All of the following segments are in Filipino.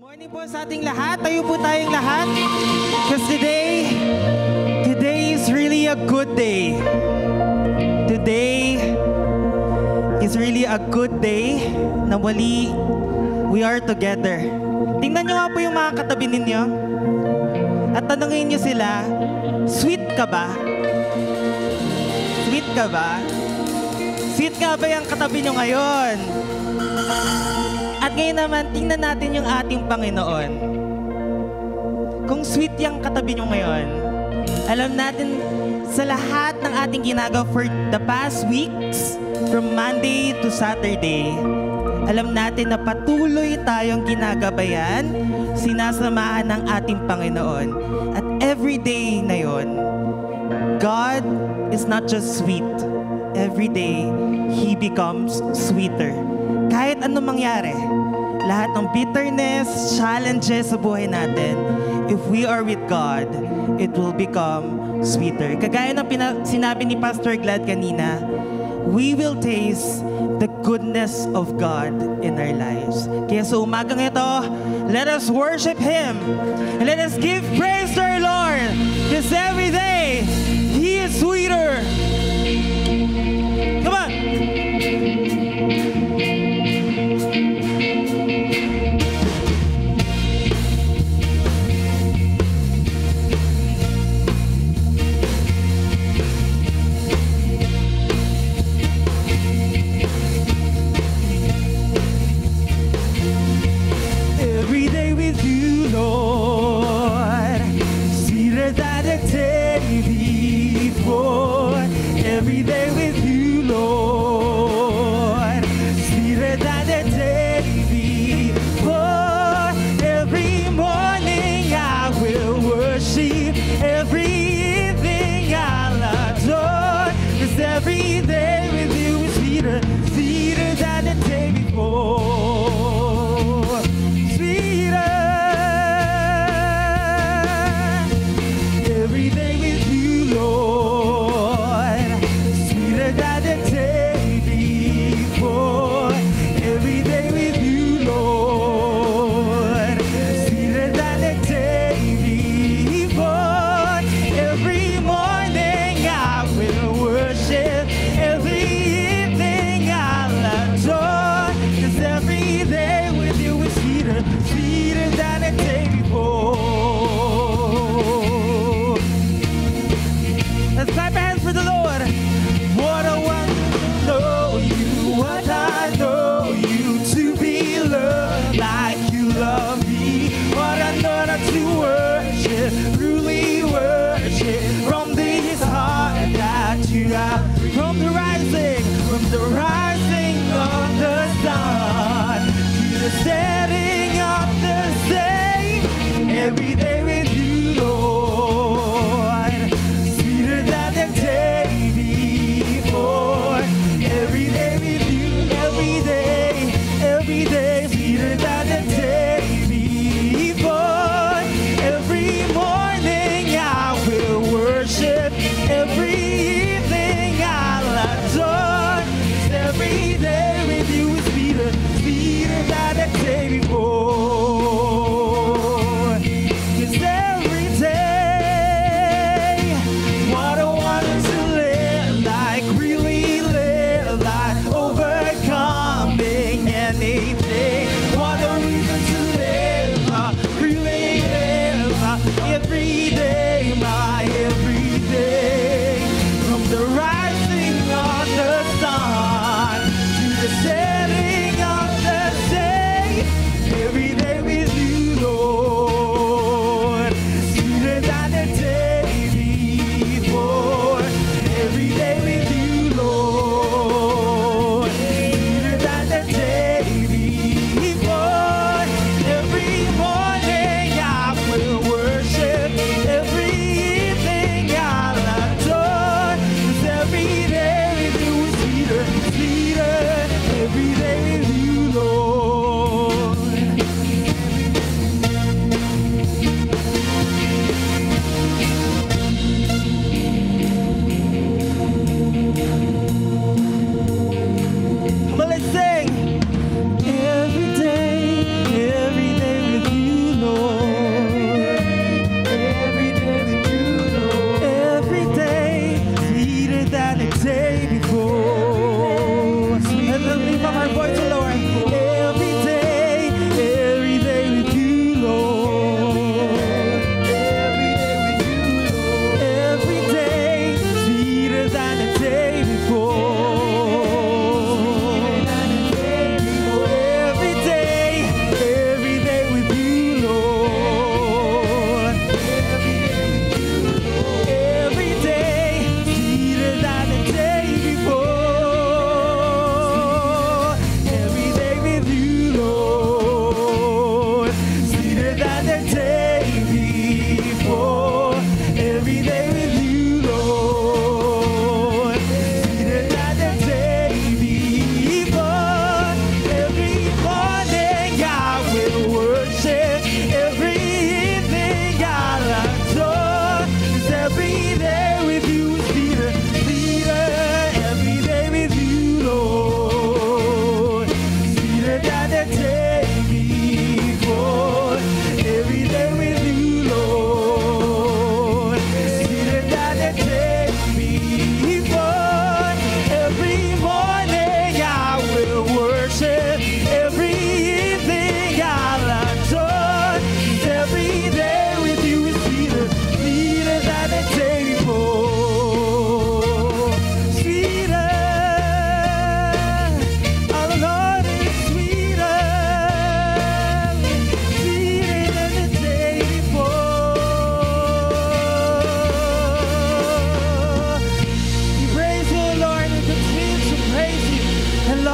Morning po sa ating lahat. Tayo po tayong lahat. Because today is really a good day. Today is really a good day na muli we are together. Tingnan nyo nga po yung mga katabi ninyo. At tanungin nyo sila, sweet ka ba? Sweet ka ba? Sweet nga ba yung katabi nyo ngayon? At ngayon naman, tingnan natin yung ating Panginoon. Kung sweet yung katabi nyo ngayon, alam natin sa lahat ng ating ginagawa for the past weeks, from Monday to Saturday, alam natin na patuloy tayong ginagabayan, sinasamahan ng ating Panginoon. At every day na yon, God is not just sweet. Every day, He becomes sweeter. Kahit anong mangyari, lahat ng bitterness, challenges sa buhay natin, if we are with God, it will become sweeter. Kagaya ng sinabi ni Pastor Glad kanina, we will taste the goodness of God in our lives. Kaya sa umagang ito, let us worship Him. And let us give praise to our Lord. Because every day, He is sweeter. Come on! Every day with you, Lord, sweeter than the day before. Every morning I will worship, every evening I'll adore. 'Cause every day with you is sweeter, sweeter than the day before. Sweeter. Every day with you, Lord. Setting up the same every day with you, Lord, sweeter than the day before. Every day with you, every day, sweeter than the day before. Every morning I will worship, every evening I'll adore. Every day with you is sweeter, sweeter than the day before. 'Cause every day, what I want is to live like, really live like, overcoming anything. What a reason to live, really live every day, my every day. From the rising of the sun to the setting of the day, every day with you, Lord, sweeter than the day before. Every day with you, Lord, sweeter than the day before. Every morning I will worship, every evening I'll adore. 'Cause every day with you is sweeter, sweeter. Every day with you, Lord. Come on, let's sing. Every day with you.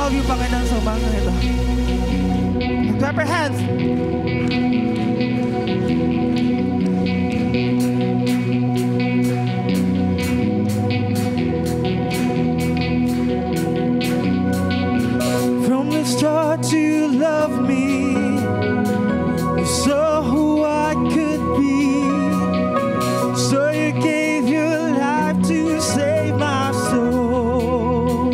love you, Panginoon, sa umaga nito. Clap your hands! From the start you loved me, you saw who I could be, so you gave your life to save my soul.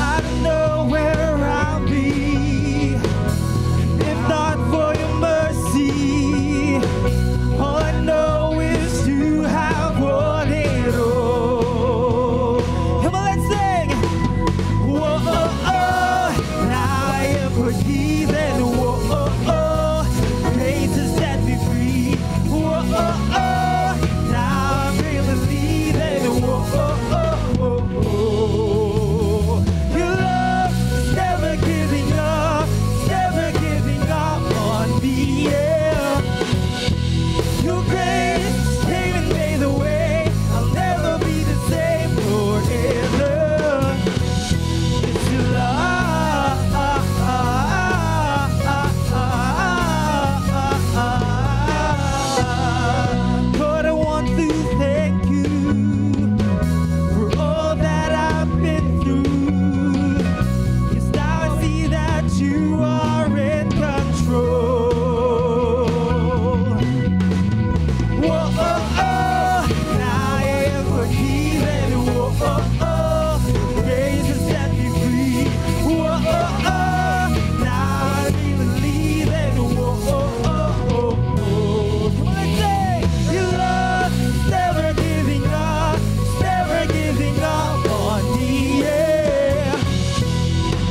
I don't know where I'll be if not for your mercy. All I know is you have won it all. Come on, let's sing. Whoa, oh, oh. Now I am forgiven. Whoa, oh, oh. Grace has set me free. Whoa, oh, oh. Now I'm really leaving. Whoa, oh, oh, oh, oh. Your love is never giving up. It's never giving up on me. Yeah. Your grace came and made the way. I'll never be the same forever. It's your love. Lord, I want to thank you for all that I've been through. 'Cause now I see that you are in control. Whoa, oh, oh. Now I am forgiven. Whoa, oh, oh. Grace has set me free. Whoa, oh, oh. Now I believe it. Whoa, oh, oh, oh, oh. Come on, let's say, your love is never giving up. It's never giving up on me. Yeah.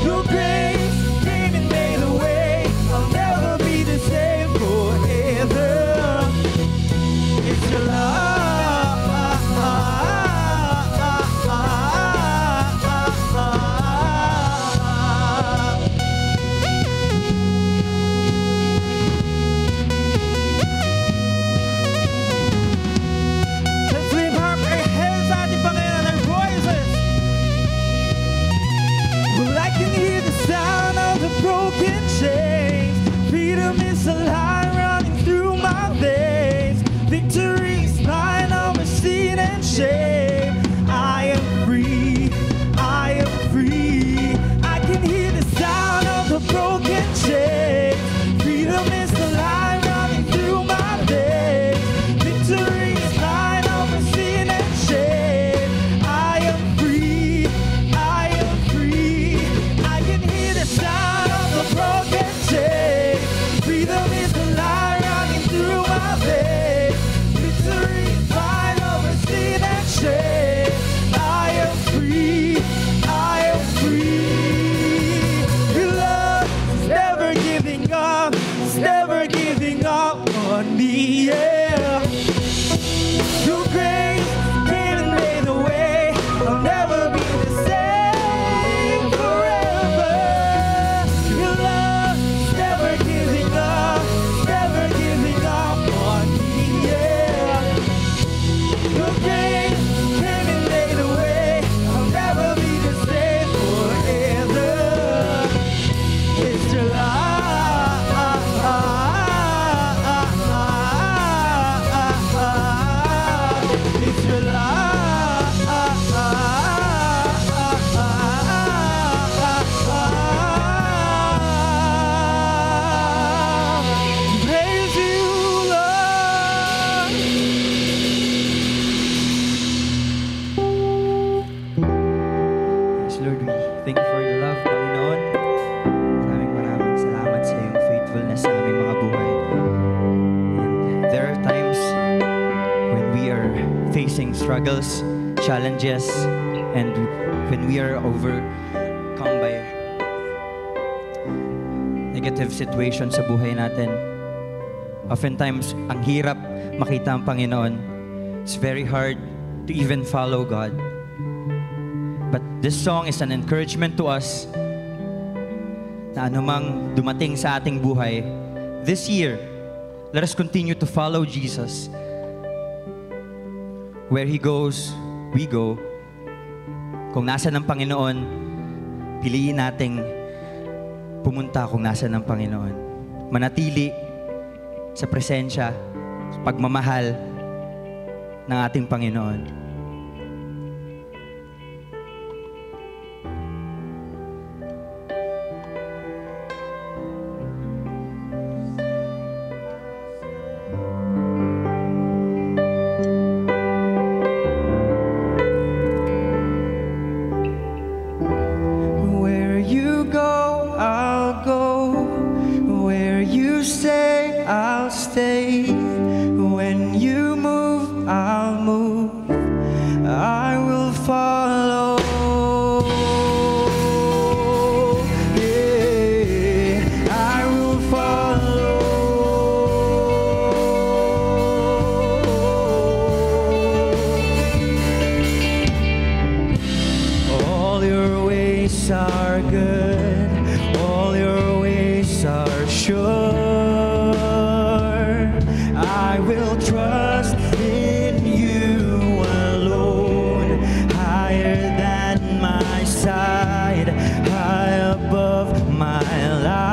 Your grace came and made a way. I'll never be the same forever. It's your love. Let's lift up our hands at the Panginoon, our voices. Well, I can hear the sound of the broken chains. Freedom is alive running through my veins. Victory is mine, over sin and shame. I am free, I am free. I can hear the sound of the broken chains. Freedom is alive running through my veins. Victory is mine, over sin and shame. I am free, I am free. I can hear the sound of the broken chains. Freedom is alive running through my veins. Victory is mine, over sin and shame. I am free, I am free. Your love is never giving up. It's never giving up on me. Yeah. Your grace came and made the way. I'll never be the same forever. Your love is never giving up. It's never giving up on me. Yeah. Your grace came and made a way. I'll never be the same forever. It's your love. It's your love. Praise you, Lord. Yes, Lord, we thank you for your love, Panginoon. Maraming salamat sa iyong faithfulness sa aming mga buhay. And there are times when we are facing struggles, challenges, and when we are overcome by negative situations sa buhay natin. Oftentimes, ang hirap makita ang Panginoon. It's very hard to even follow God. But this song is an encouragement to us na anumang dumating sa ating buhay, this year, let us continue to follow Jesus. Where He goes, we go. Kung nasa ng Panginoon, piliin nating pumunta kung nasa ng Panginoon. Manatili sa presensya, sa pagmamahal ng ating Panginoon. Stay. When you move, I'll move. I will follow. Yeah, I will follow. All your ways are good. All your ways are sure. I will trust in you alone, higher than my side, high above my life.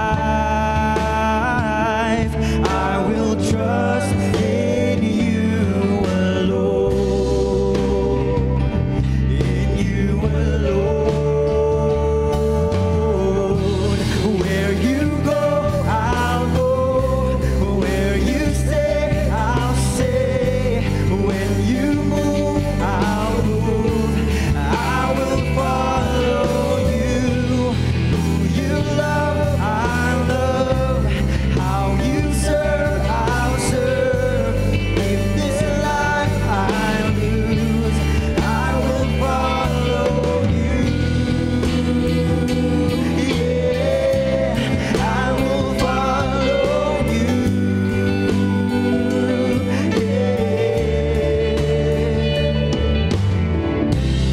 I will trust in you alone, in you alone. Where you go, I'll go. Where you stay, I'll stay. When you move, I'll move. I will follow you. Who you love, I love. How you serve, I'll serve. If this life I lose, I will follow you. Yeah, I will follow you.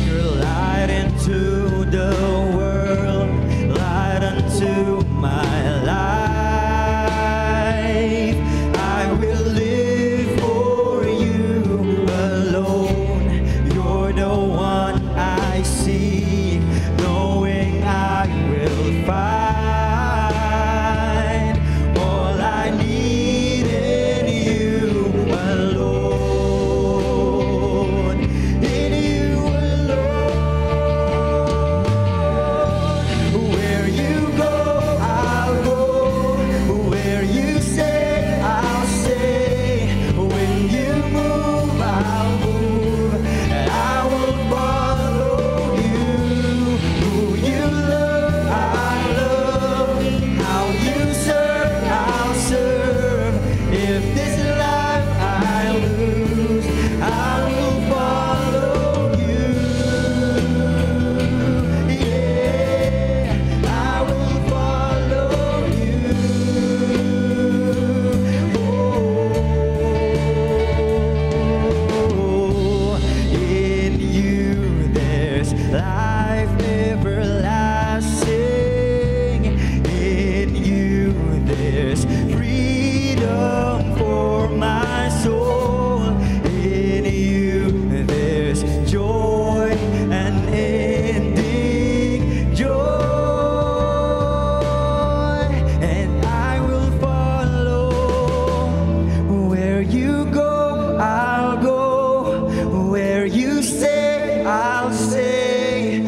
You're light into the world, light unto my life. I will live for you alone. You're the one I see, knowing I will find all I need in you alone. In you alone. Where you go, I'll go. Where you stay, I'll stay. When you move, I'll move. I will follow you. Who you love, I love. How you serve, I'll serve. If this life I lose, I will follow you. Yeah, I will follow you. Oh, in you there's life everlasting. In you there's freedom for my soul. In you there's joy and ending joy. And I will follow. Where you go, I'll go. Where you stay, I'll stay.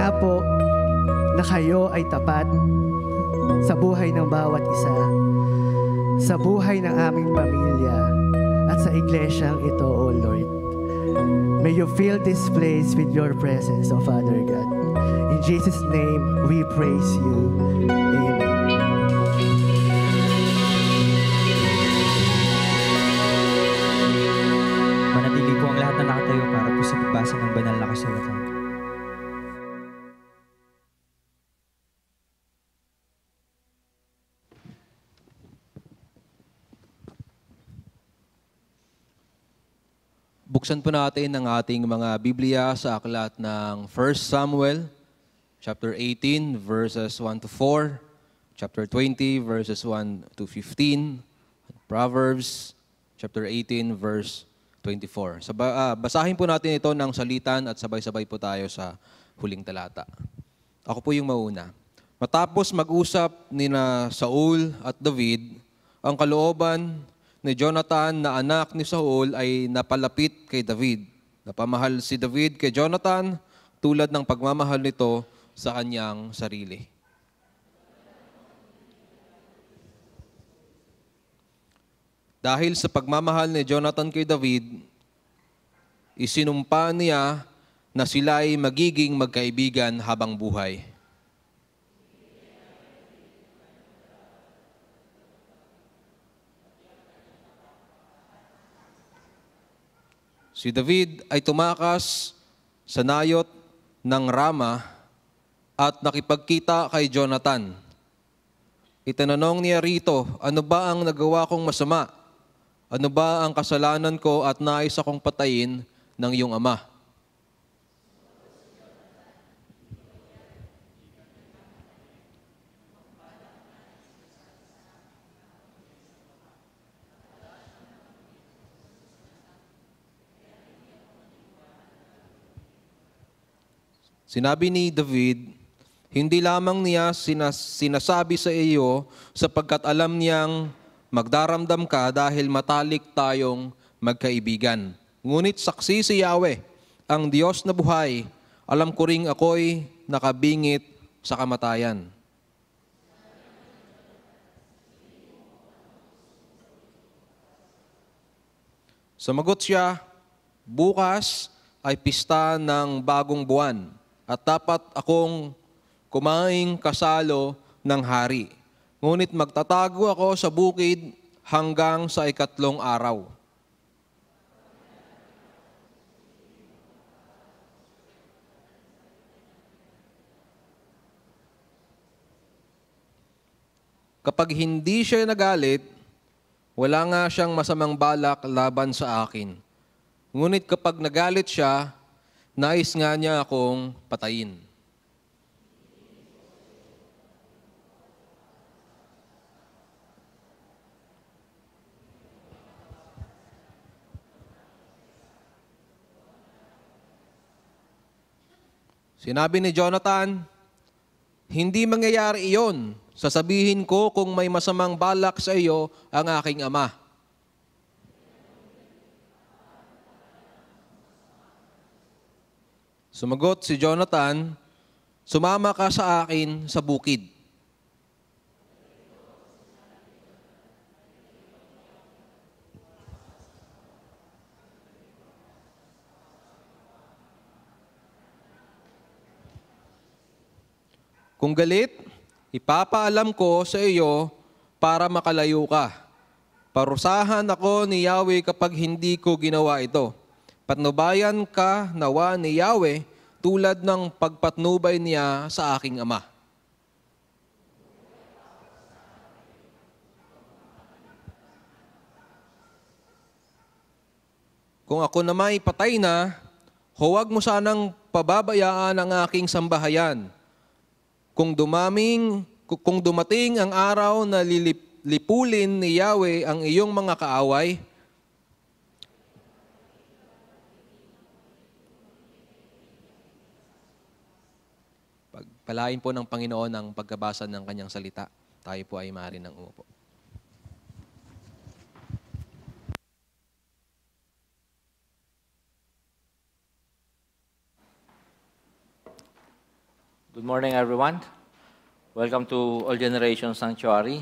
nga po na kayo ay tapat sa buhay ng bawat isa, sa buhay ng aming pamilya, at sa iglesyang ito, O Lord. May you fill this place with your presence, O Father God. In Jesus' name, we praise you. Amen. Manatili po ang lahat na nakatayo para po sa pagbasa ng banal na kasulatan. Buksan po natin ang ating mga Biblia sa aklat ng 1 Samuel, chapter 18, verses 1 to 4, chapter 20, verses 1 to 15, Proverbs, chapter 18, verse 24. Basahin po natin ito ng salitan at sabay-sabay po tayo sa huling talata. Ako po yung mauna. Matapos mag-usap nina Saul at David, ang kalooban ni Jonathan na anak ni Saul ay napalapit kay David. Napamahal si David kay Jonathan tulad ng pagmamahal nito sa kanyang sarili. Dahil sa pagmamahal ni Jonathan kay David, isinumpa niya na sila ay magiging magkaibigan habang buhay. Si David ay tumakas sa nayot ng Rama at nakipagkita kay Jonathan. Itananong niya rito, ano ba ang nagawa kong masama? Ano ba ang kasalanan ko at nais akong patayin ng iyong ama? Sinabi ni David, hindi lamang niya sinasabi sa iyo sapagkat alam niyang magdaramdam ka dahil matalik tayong magkaibigan. Ngunit saksi si Yahweh, ang Diyos na buhay, alam ko ring ako'y nakabingit sa kamatayan. Sumagot siya, bukas ay pista ng bagong buwan at dapat akong kumaing kasalo ng hari. Ngunit magtatago ako sa bukid hanggang sa 3 araw. Kapag hindi siya nagalit, wala nga siyang masamang balak laban sa akin. Ngunit kapag nagalit siya, nais nga niya akong patayin. Sinabi ni Jonathan, hindi mangyayari iyon. Sasabihin ko kung may masamang balak sa iyo ang aking ama. Sumagot si Jonathan, sumama ka sa akin sa bukid. Kung galit, ipapaalam ko sa iyo para makalayo ka. Parusahan ako ni Yahweh kapag hindi ko ginawa ito. Patnubayan ka nawa ni Yahweh tulad ng pagpatnubay niya sa aking ama. Kung ako nama'y patay na, huwag mo sanang pababayaan ang aking sambahayan. Kung dumating ang araw na lipulin ni Yahweh ang iyong mga kaaway, pagpalain po ng Panginoon ang pagkabasa ng kanyang salita. Tayo po ay maaari ng umupo. Good morning, everyone. Welcome to All Generations Sanctuary.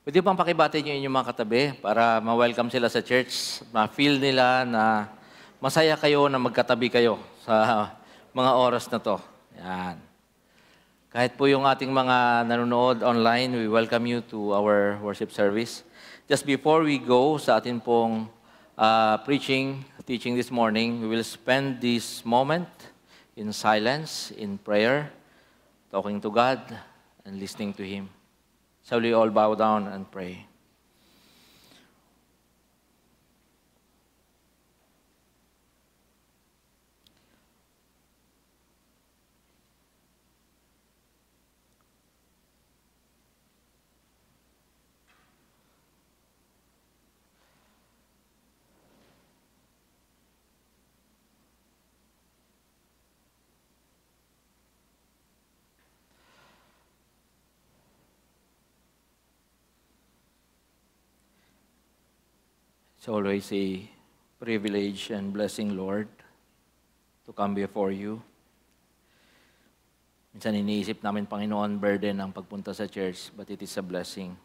Pwede bang pakibati niyo inyong mga katabi para ma-welcome sila sa church, ma-feel nila na masaya kayo na magkatabi kayo sa mga oras na to. Yan. Kahit po yung ating mga nanonood online, we welcome you to our worship service. Just before we go sa ating pong teaching this morning, we will spend this moment in silence, in prayer, talking to God and listening to Him. Shall we all bow down and pray? It's always a privilege and blessing, Lord, to come before you. Minsan iniisip namin, Panginoon, burden ang pagpunta sa church, but it is a blessing.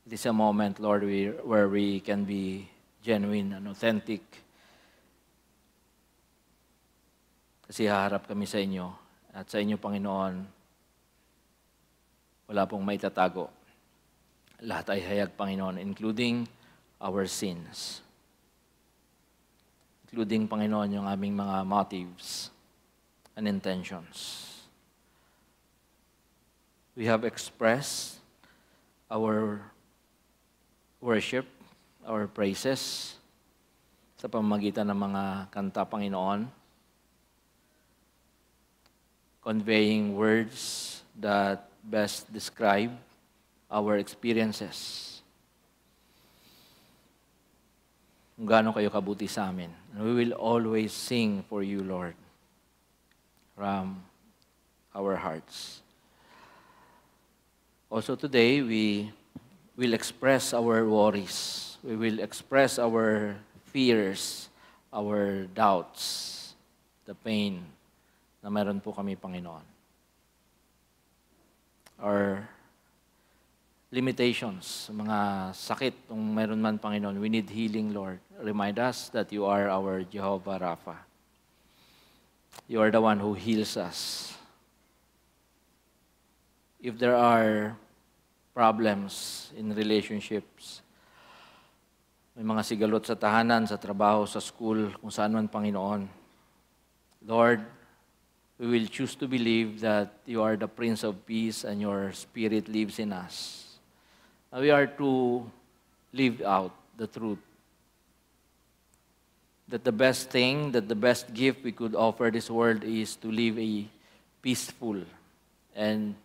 It is a moment, Lord, where we can be genuine and authentic. Kasi haharap kami sa inyo, at sa inyo, Panginoon, wala pong maitatago. Lahat ay hayag, Panginoon, including our sins. Including, Panginoon, yung aming mga motives and intentions. We have expressed our worship, our praises sa pamamagitan ng mga kanta, Panginoon, conveying words that best describe our experiences. Kung gaano kayo kabuti sa amin. And we will always sing for you, Lord, from our hearts. Also today, we will express our worries. We will express our fears, our doubts, the pain na meron po kami, Panginoon. Our limitations, mga sakit kung meron man, Panginoon. We need healing, Lord. Remind us that you are our Jehovah Rapha. You are the one who heals us. If there are problems in relationships, may mga sigalot sa tahanan, sa trabaho, sa school, kung saan man, Panginoon, Lord, we will choose to believe that you are the Prince of Peace and your Spirit lives in us. We are to live out the truth. That the best thing, that the best gift we could offer this world is to live a peaceful and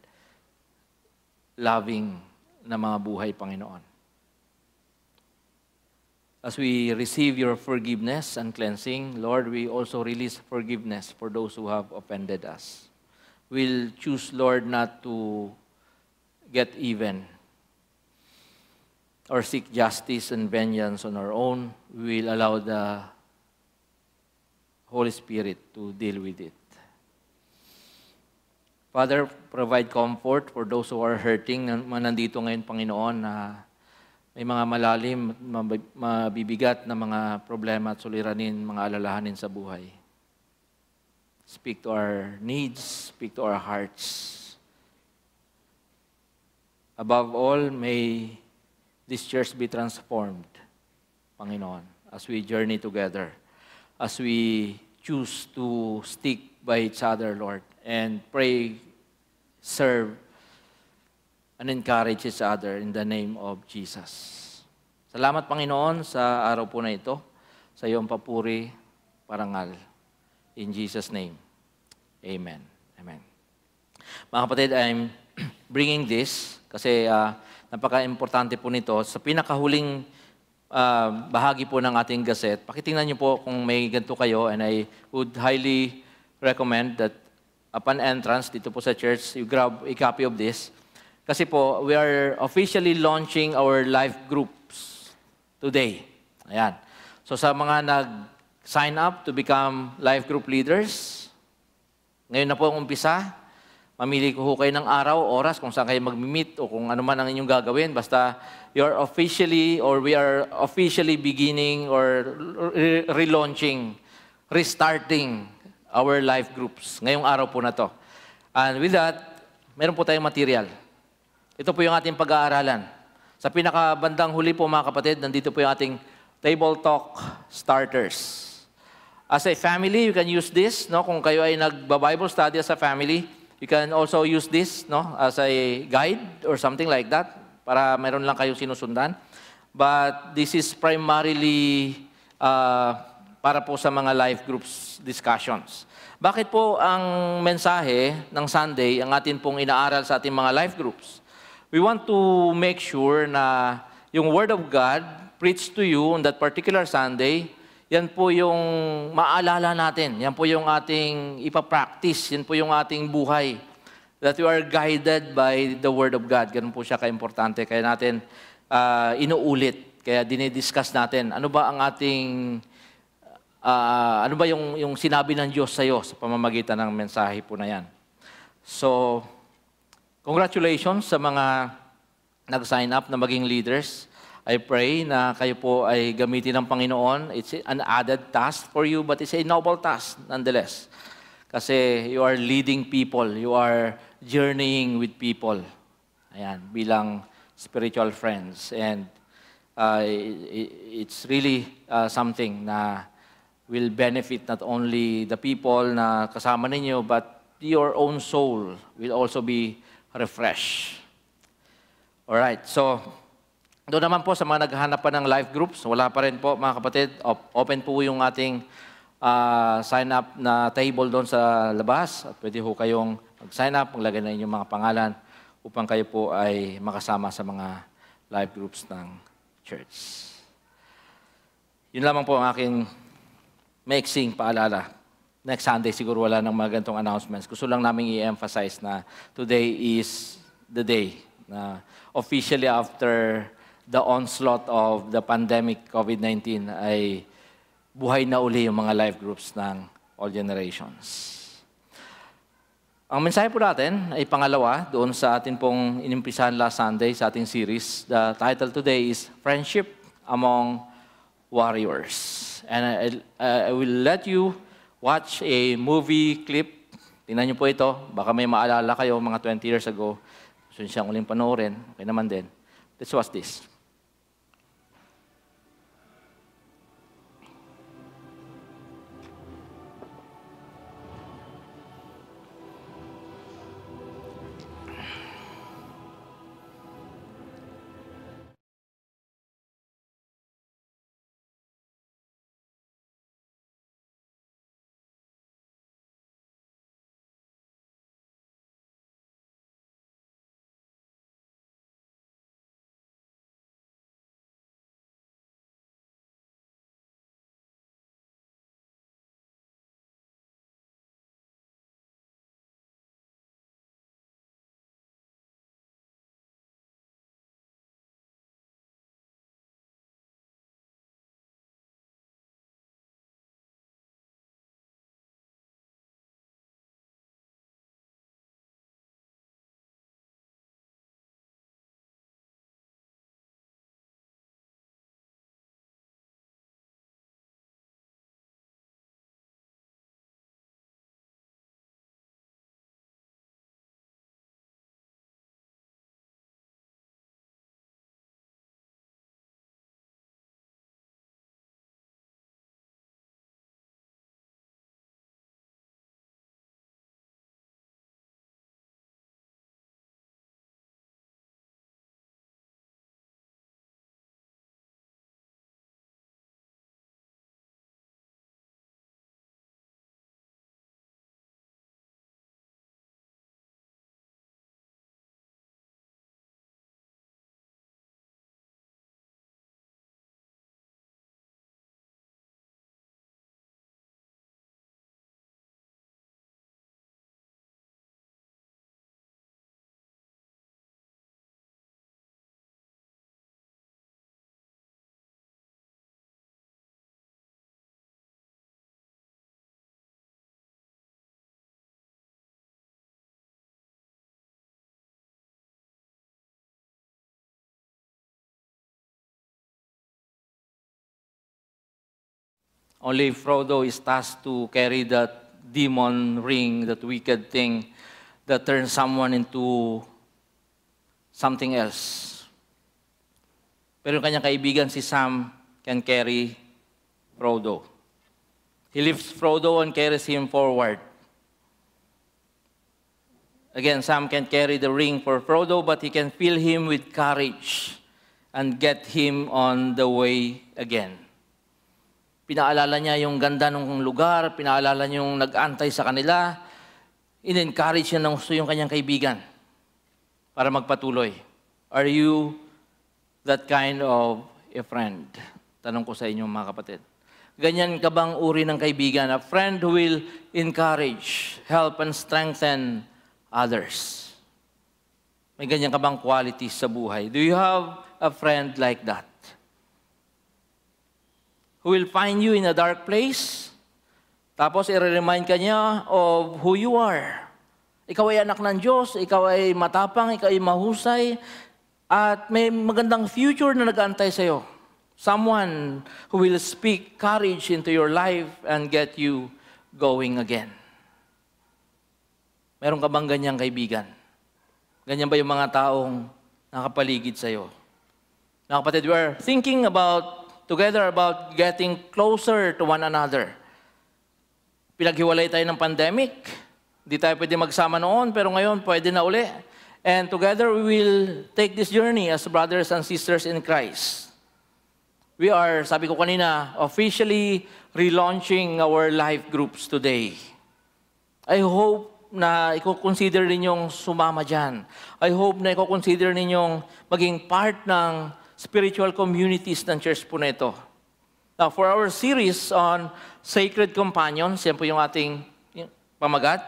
loving na mga buhay, Panginoon. As we receive your forgiveness and cleansing, Lord, we also release forgiveness for those who have offended us. We'll choose, Lord, not to get even or seek justice and vengeance on our own. We will allow the Holy Spirit to deal with it. Father, provide comfort for those who are hurting na nandito ngayon, Panginoon, na may mga malalim, mabibigat na mga problema at suliranin, mga alalahanin sa buhay. Speak to our needs, speak to our hearts. Above all, may this church be transformed, Panginoon, as we journey together, as we choose to stick by each other, Lord, and pray, serve, and encourage each other in the name of Jesus. Salamat, Panginoon, sa araw po na ito, sa iyong papuri, parangal. In Jesus' name, amen. Amen. Mga kapatid, I'm bringing this kasi napaka-importante po nito. Sa pinakahuling bahagi po ng ating gazette, pakitingnan niyo po kung may ganito kayo, and I would highly recommend that upon entrance dito po sa church, you grab a copy of this. Kasi po, we are officially launching our life groups today. Ayan. So sa mga sign up to become life group leaders. Ngayon na po ang umpisa. Mamili ko kayo ng araw, oras, kung saan kayo mag-meet o kung ano man ang inyong gagawin. Basta you're officially or we are officially beginning or relaunching, restarting our life groups. Ngayong araw po na to. And with that, meron po tayong material. Ito po yung ating pag-aaralan. Sa pinakabandang huli po mga kapatid, nandito po yung ating Table Talk Starters. As a family, you can use this. No? Kung kayo ay nagba-Bible study as a family, you can also use this as a guide or something like that para meron lang kayong sinusundan. But this is primarily para po sa mga life groups discussions. Bakit po ang mensahe ng Sunday ang atin pong inaaral sa ating mga life groups? We want to make sure na yung Word of God preached to you on that particular Sunday, yan po yung maalala natin. Yan po yung ating ipapractice. Yan po yung ating buhay. That you are guided by the Word of God. Ganun po siya kaimportante. Kaya natin inuulit. Kaya dinidiscuss natin. Ano ba ang ating, ano ba yung sinabi ng Diyos sa iyo sa pamamagitan ng mensahe po na yan. So, congratulations sa mga nag-sign up na maging leaders. I pray na kayo po ay gamitin ng Panginoon. It's an added task for you, but it's a noble task nonetheless. Kasi you are leading people. You are journeying with people. Ayan, bilang spiritual friends. And it's really something na will benefit not only the people na kasama ninyo, but your own soul will also be refreshed. Alright, so doon naman po sa mga naghahanap pa ng life groups, wala pa rin po mga kapatid, open po yung ating sign up na table doon sa labas at pwede po kayong mag-sign up, maglagay na inyong mga pangalan upang kayo po ay makasama sa mga life groups ng church. Yun lamang po ang aking maiksing paalala. Next Sunday siguro wala ng mga ganitong announcements. Gusto lang namin i-emphasize na today is the day na officially after the onslaught of the pandemic COVID-19 ay buhay na uli yung mga life groups ng all generations. Ang mensahe po natin ay pangalawa doon sa atin pong inimpisahan last Sunday sa ating series. The title today is Friendship Among Warriors. And I will let you watch a movie clip. Tingnan niyo po ito. Baka may maalala kayo mga 20 years ago. Gusto niyo siyang uling panoorin. Okay naman din. Let's watch this. Only Frodo is tasked to carry that demon ring, that wicked thing that turns someone into something else. Pero yung kanyang kaibigan si Sam can carry Frodo. He lifts Frodo and carries him forward. Again, Sam can carry the ring for Frodo, but he can fill him with courage and get him on the way again. Pinaalala niya yung ganda ng lugar, pinaalala niya yung nag-antay sa kanila, in-encourage niya ng gusto yung kanyang kaibigan para magpatuloy. Are you that kind of a friend? Tanong ko sa inyo mga kapatid. Ganyan ka bang uri ng kaibigan? A friend who will encourage, help, and strengthen others. May ganyan ka bang qualities sa buhay? Do you have a friend like that? Who will find you in a dark place, tapos i-remind ka niya of who you are. Ikaw ay anak ng Diyos, ikaw ay matapang, ikaw ay mahusay, at may magandang future na nag-aantay sa'yo. Someone who will speak courage into your life and get you going again. Meron ka bang ganyang kaibigan? Ganyan ba yung mga taong nakapaligid sa'yo? Mga kapatid, we are thinking together about getting closer to one another. Pinaghiwalay tayo ng pandemic. Hindi tayo pwede magsama noon, pero ngayon pwede na uli. And together we will take this journey as brothers and sisters in Christ. We are, sabi ko kanina, officially relaunching our life groups today. I hope na i-consider ninyong sumama dyan. I hope na i-consider ninyong maging part ng spiritual communities ng church po na ito. Now, for our series on Sacred Companions, yan po yung ating pamagat,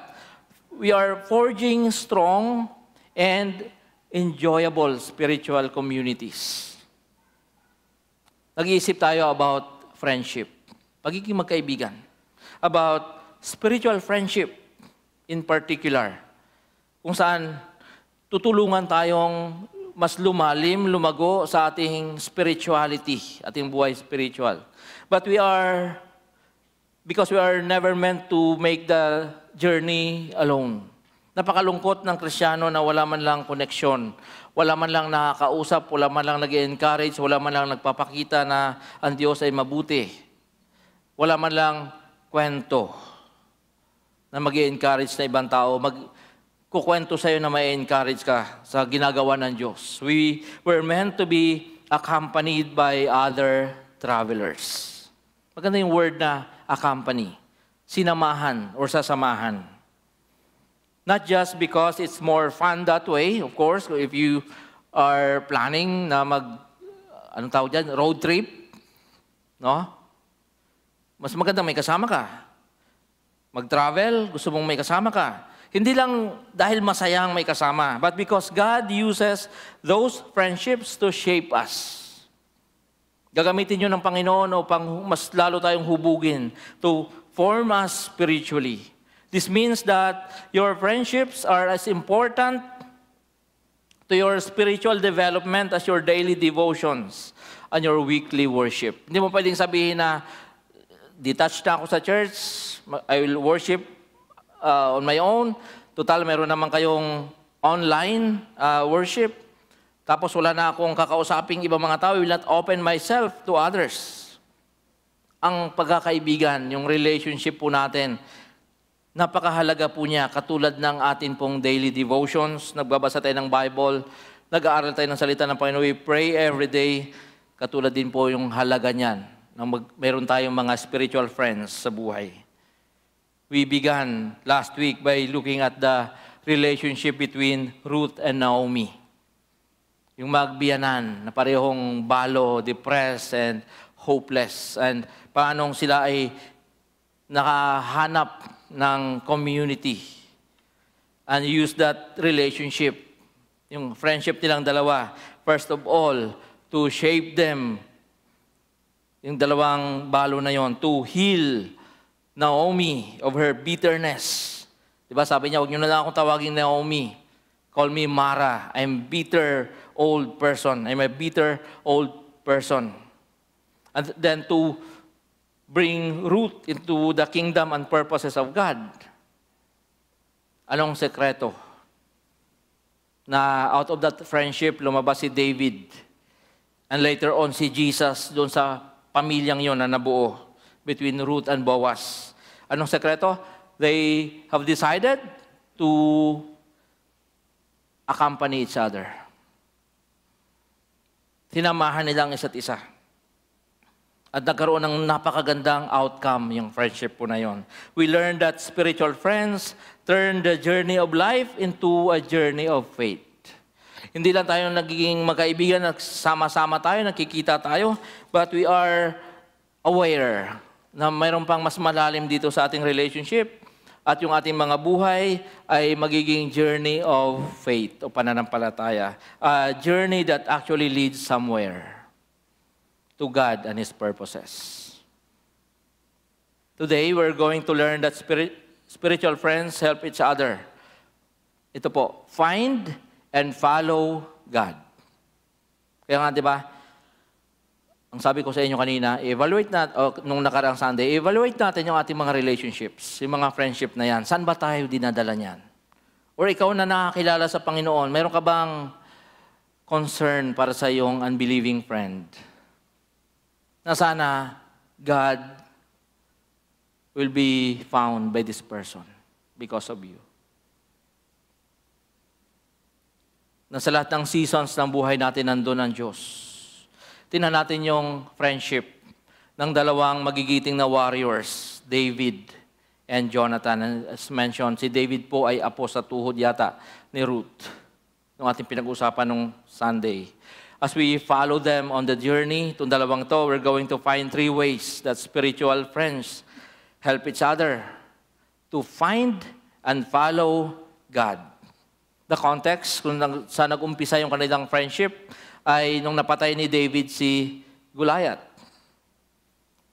we are forging strong and enjoyable spiritual communities. Nag-iisip tayo about friendship, pagiging magkaibigan, about spiritual friendship in particular, kung saan tutulungan tayong mas lumalim, lumago sa ating spirituality, ating buhay spiritual. But because we are never meant to make the journey alone. Napakalungkot ng Kristiyano na wala man lang koneksyon, wala man lang nakakausap, wala man lang nag-encourage, wala man lang nagpapakita na ang Diyos ay mabuti. Wala man lang kwento na mag-encourage na ibang tao, kukwento sa'yo na may encourage ka sa ginagawa ng Diyos. We were meant to be accompanied by other travelers. Maganda yung word na accompany. Sinamahan or sasamahan. Not just because it's more fun that way, of course, if you are planning na anong tawag dyan, road trip, no? Mas maganda may kasama ka. Mag-travel, gusto mong may kasama ka. Hindi lang dahil masayang may kasama, but because God uses those friendships to shape us. Gagamitin nyo ng Panginoon upang mas lalo tayong hubugin to form us spiritually. This means that your friendships are as important to your spiritual development as your daily devotions and your weekly worship. Hindi mo pwedeng sabihin na detached na ako sa church, I will worship on my own. Total, meron naman kayong online worship. Tapos wala na akong kakausaping ibang mga tao. I will not open myself to others. Ang pagkakaibigan, yung relationship po natin, napakahalaga po niya. Katulad ng atin pong daily devotions, nagbabasa tayo ng Bible, nag-aaral tayo ng salita ng Panginoon, we pray every day. Katulad din po yung halaga niyan. Meron tayong mga spiritual friends sa buhay. We began last week by looking at the relationship between Ruth and Naomi. Yung magbiyanan na parehong balo, depressed, and hopeless. And paanong sila ay nakahanap ng community and use that relationship, yung friendship nilang dalawa, first of all, to shape them, yung dalawang balo na yon, to heal Naomi of her bitterness. Diba sabi niya, huwag niyo na lang akong tawagin Naomi. Call me Mara. I'm bitter old person. I'm a bitter old person. And then to bring root into the kingdom and purposes of God? Anong sekreto? Na out of that friendship, lumabas si David. And later on, si Jesus doon sa pamilyang yon na nabuo between Ruth and Boaz. Anong sekreto? They have decided to accompany each other. Sinamahan nilang isa't isa. At nagkaroon ng napakagandang outcome yung friendship po na yon. We learned that spiritual friends turn the journey of life into a journey of faith. Hindi lang tayo nagiging magkaibigan, nagsama-sama tayo, nakikita tayo, but we are aware na mayroon pang mas malalim dito sa ating relationship at yung ating mga buhay ay magiging journey of faith o pananampalataya. A journey that actually leads somewhere to God and His purposes. Today, we're going to learn that spiritual friends help each other. Ito po, find and follow God. Kaya nga, di ba, ang sabi ko sa inyo kanina, evaluate natin, nung nakaraang Sunday, evaluate natin yung ating mga relationships, yung mga friendship na yan. Saan ba tayo dinadala niyan? Or ikaw na nakakilala sa Panginoon, meron ka bang concern para sa iyong unbelieving friend? Na sana God will be found by this person because of you. Na sa lahat ng seasons ng buhay natin, nandun ang Diyos. Tingnan natin yung friendship ng dalawang magigiting na warriors, David and Jonathan. And as mentioned, si David po ay apo sa tuhod yata ni Ruth, nung ating pinag-usapan nung Sunday. As we follow them on the journey, itong dalawang to, we're going to find 3 ways that spiritual friends help each other to find and follow God. The context, kung saan nag-umpisa yung kanilang friendship, ay nung napatay ni David si Goliath.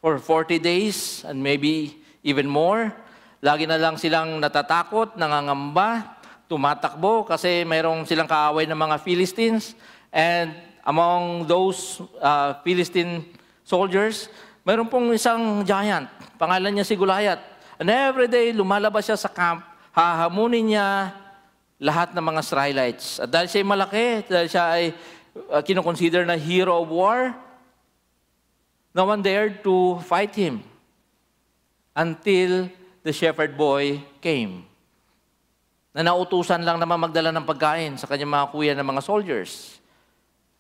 For 40 days and maybe even more, lagi na lang silang natatakot, nangangamba, tumatakbo kasi mayroong silang kaaway ng mga Philistines. And among those Philistine soldiers, mayroon pong isang giant. Pangalan niya si Goliath. And every day, lumalabas siya sa camp, hahamunin niya lahat ng mga Israelites. At dahil siya ay malaki, dahil siya ay kinoconsider na hero of war, no one dared to fight him until the shepherd boy came. Na nautusan lang naman magdala ng pagkain sa kanyang mga kuya ng mga soldiers.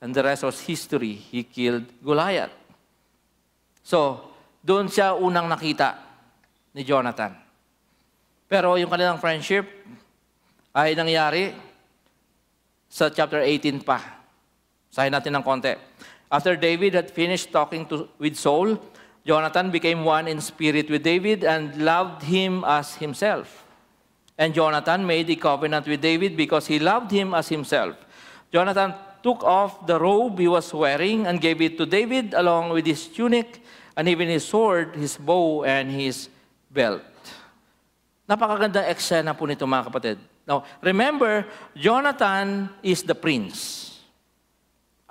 And the rest was history. He killed Goliath. So, doon siya unang nakita ni Jonathan. Pero yung kanilang friendship ay nangyari sa chapter 18 pa. Sahin natin ng konti. After David had finished talking with Saul, Jonathan became one in spirit with David and loved him as himself. And Jonathan made a covenant with David because he loved him as himself. Jonathan took off the robe he was wearing and gave it to David along with his tunic and even his sword, his bow, and his belt. Napakagandang eksena po nito, mga kapatid. Now, remember, Jonathan is the prince.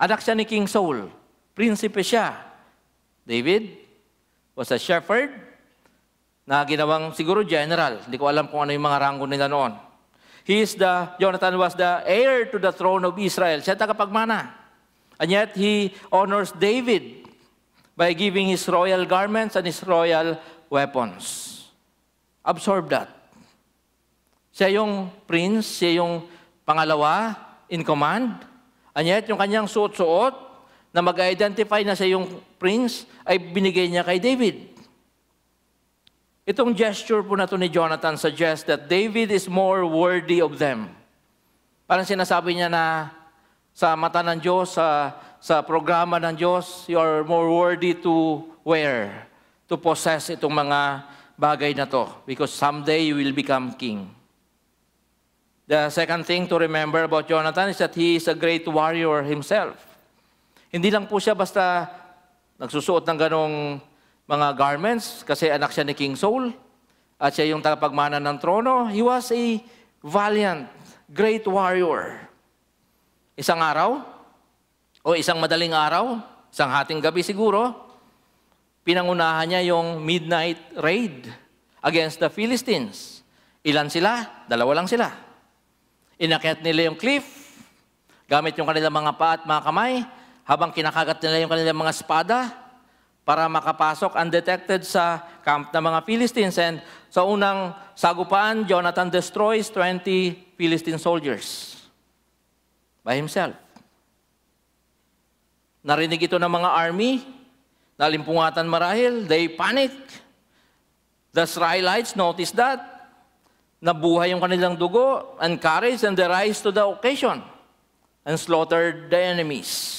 Anak siya ni King Saul. Prinsipe siya. David was a shepherd na ginawang siguro general. Hindi ko alam kung ano yung mga ranggo nila noon. Jonathan was the heir to the throne of Israel. Siya tagapagmana. And yet, he honors David by giving his royal garments and his royal weapons. Absorb that. Siya yung prince, siya yung pangalawa in command. And yet, yung kanyang suot-suot na mag-identify na siya yung prince ay binigay niya kay David. Itong gesture po na ito ni Jonathan suggests that David is more worthy of them. Parang sinasabi niya na sa mata ng Diyos, sa programa ng Diyos, you are more worthy to wear, to possess itong mga bagay na to because someday you will become king. The second thing to remember about Jonathan is that he is a great warrior himself. Hindi lang po siya basta nagsusuot ng ganong mga garments kasi anak siya ni King Saul at siya yung tagapagmana ng trono. He was a valiant, great warrior. Isang araw, o isang madaling araw, isang hating gabi siguro, Pinangunahan niya yung midnight raid against the Philistines. Ilan sila? 2 lang sila. Inakyat nila yung cliff, gamit yung kanilang mga paa at mga kamay, habang kinakagat nila yung kanilang mga espada para makapasok undetected sa camp ng mga Philistines. And sa unang sagupaan, Jonathan destroys 20 Philistine soldiers by himself. Narinig ito ng mga army, nalimpungatan marahil, they panic. The Israelites noticed that, nabuhay yung kanilang dugo and courage, and they rise to the occasion and slaughtered the enemies.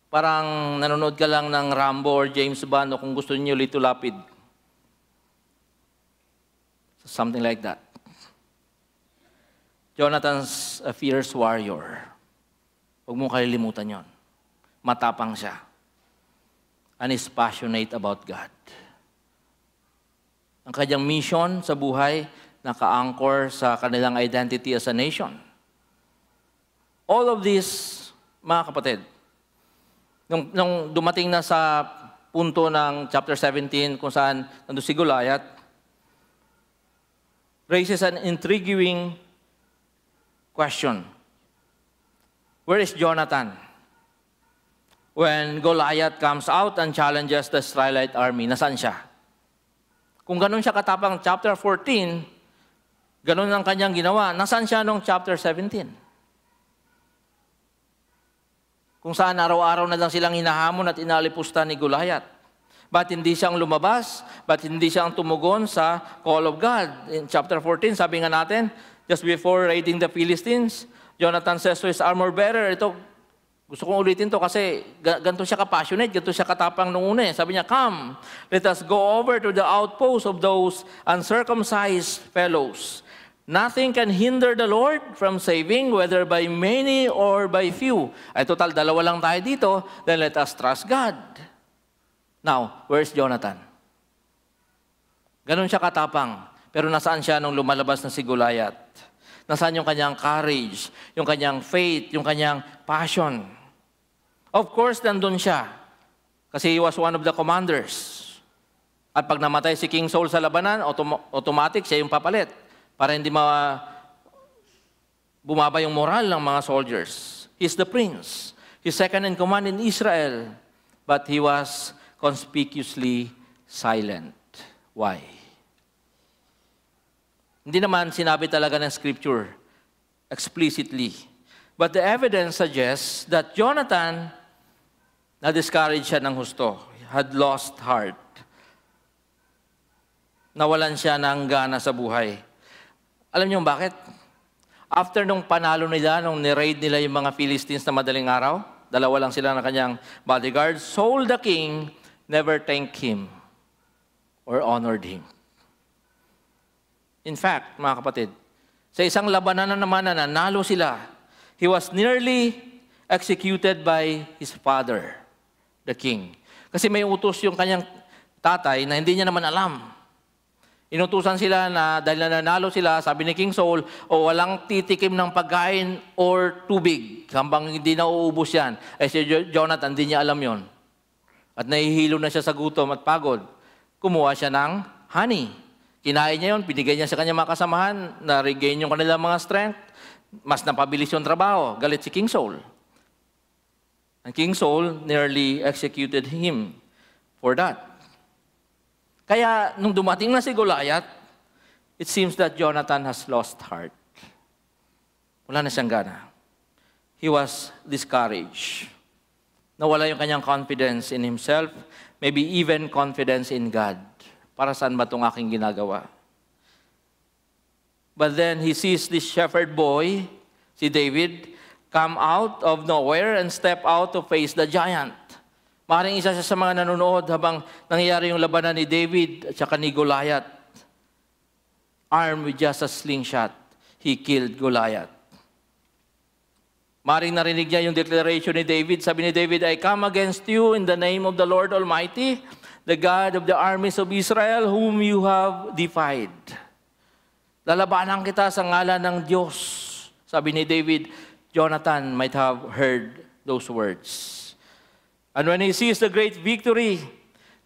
Parang nanonood ka lang ng Rambo or James Bond, o kung gusto niyo, Lito Lapid. Something like that. Jonathan's a fierce warrior. Huwag mong kalilimutan yon. Matapang siya. And is passionate about God. Ang kanyang mission sa buhay, naka-anchor sa kanilang identity as a nation. All of this, mga kapatid, nung dumating na sa punto ng chapter 17, kung saan nandun si Goliath, raises an intriguing question. Where is Jonathan when Goliath comes out and challenges the Israelite army? Nasaan siya? Kung ganun siya katapang chapter 14, ganun ang kanyang ginawa. Nasaan siya nung chapter 17? Kung saan araw-araw na lang silang hinahamon at inalipusta ni Goliath. Ba't hindi siyang lumabas? Ba't hindi siyang tumugon sa call of God? In chapter 14, sabi nga natin, just before raiding the Philistines, Jonathan says to his armor bearer, ito, gusto kong ulitin to kasi ganito siya ka-passionate, ganito siya katapang nung una. Sabi niya, come, let us go over to the outpost of those uncircumcised fellows. Nothing can hinder the Lord from saving, whether by many or by few. Ay total, 2 lang tayo dito, then let us trust God. Now, where's Jonathan? Ganun siya katapang. Pero nasaan siya nung lumalabas na si Goliath? Nasaan yung kanyang courage, yung kanyang faith, yung kanyang passion? Of course, nandun siya. Kasi he was one of the commanders. At pag namatay si King Saul sa labanan, automatic siya yung papalit. Para hindi bumaba yung moral ng mga soldiers. He's the prince. He's second in command in Israel. But he was conspicuously silent. Why? Hindi naman sinabi talaga ng scripture explicitly. But the evidence suggests that Jonathan, na-discourage siya ng husto, had lost heart. Nawalan siya ng gana sa buhay. Alam niyo bakit? After nung panalo nila, nung ni-raid nila yung mga Philistines na madaling araw, 2 lang sila na kanyang bodyguard, Saul the king never thanked him or honored him. In fact, mga kapatid, sa isang labanan na naman na nanalo sila, he was nearly executed by his father, the king. Kasi may utos yung kanyang tatay na hindi niya naman alam. Inutusan sila na dahil nanalo sila, sabi ni King Saul, walang titikim ng pagkain or tubig hanggang hindi na uubos yan. Si Jonathan, hindi niya alam yon. At nahihilo na siya sa gutom at pagod. Kumuha siya ng honey. Kinain niya yon, binigay niya sa kanyang mga kasamahan, na-regain yung kanilang mga strength, mas napabilis yung trabaho. Galit si King Saul. And King Saul nearly executed him for that. Kaya, nung dumating na si Goliath, it seems that Jonathan has lost heart. Wala na siyang gana. He was discouraged. Nawala yung kanyang confidence in himself, maybe even confidence in God. Para saan ba itong aking ginagawa? But then he sees this shepherd boy, si David, come out of nowhere and step out to face the giant. Maaaring isa siya sa mga nanonood habang nangyayari yung labanan ni David at saka ni Goliath. Armed with just a slingshot, he killed Goliath. Maaaring narinig niya yung declaration ni David. Sabi ni David, I come against you in the name of the Lord Almighty, the God of the armies of Israel, whom you have defied. Lalabanan kita sa ngalan ng Diyos. Sabi ni David, Jonathan might have heard those words. And when he sees the great victory